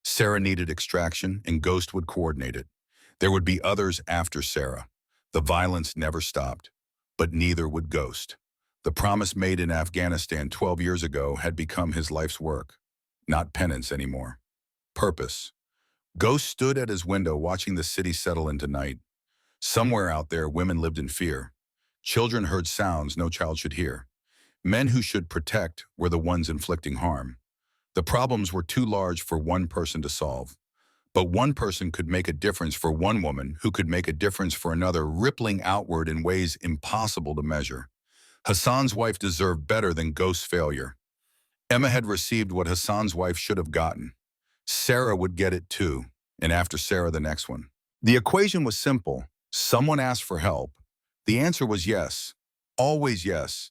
Sarah needed extraction, and Ghost would coordinate it. There would be others after Sarah. The violence never stopped, but neither would Ghost. The promise made in Afghanistan 12 years ago had become his life's work. Not penance anymore. Purpose. Ghost stood at his window watching the city settle into night. Somewhere out there, women lived in fear. Children heard sounds no child should hear. Men who should protect were the ones inflicting harm. The problems were too large for one person to solve. But one person could make a difference for one woman, who could make a difference for another, rippling outward in ways impossible to measure. Hassan's wife deserved better than Ghost's failure. Emma had received what Hassan's wife should have gotten. Sarah would get it too, and after Sarah, the next one. The equation was simple. Someone asked for help. The answer was yes. Always yes.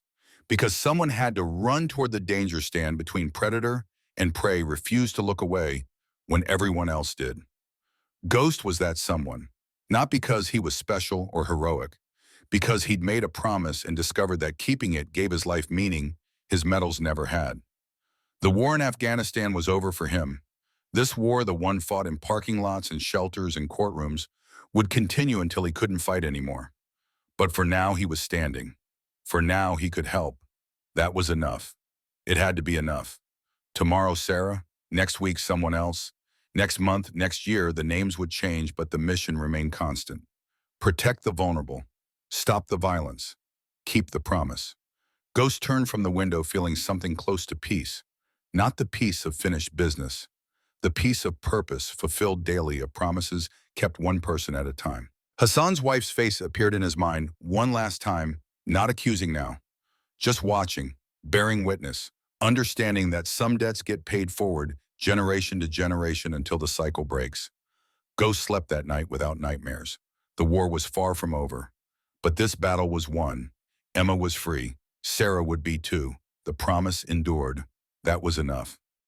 Because someone had to run toward the danger stand between predator and prey, refused to look away when everyone else did. Ghost was that someone, not because he was special or heroic, because he'd made a promise and discovered that keeping it gave his life meaning his medals never had. The war in Afghanistan was over for him. This war, the one fought in parking lots and shelters and courtrooms, would continue until he couldn't fight anymore. But for now, he was standing. For now, he could help. That was enough. It had to be enough. Tomorrow, Sarah. Next week, someone else. Next month, next year, the names would change, but the mission remained constant. Protect the vulnerable. Stop the violence. Keep the promise. Ghost turned from the window feeling something close to peace. Not the peace of finished business. The peace of purpose fulfilled daily, of promises kept one person at a time. Hassan's wife's face appeared in his mind one last time, not accusing now. Just watching, bearing witness, understanding that some debts get paid forward generation to generation until the cycle breaks. Ghost slept that night without nightmares. The war was far from over. But this battle was won. Emma was free. Sarah would be too. The promise endured. That was enough.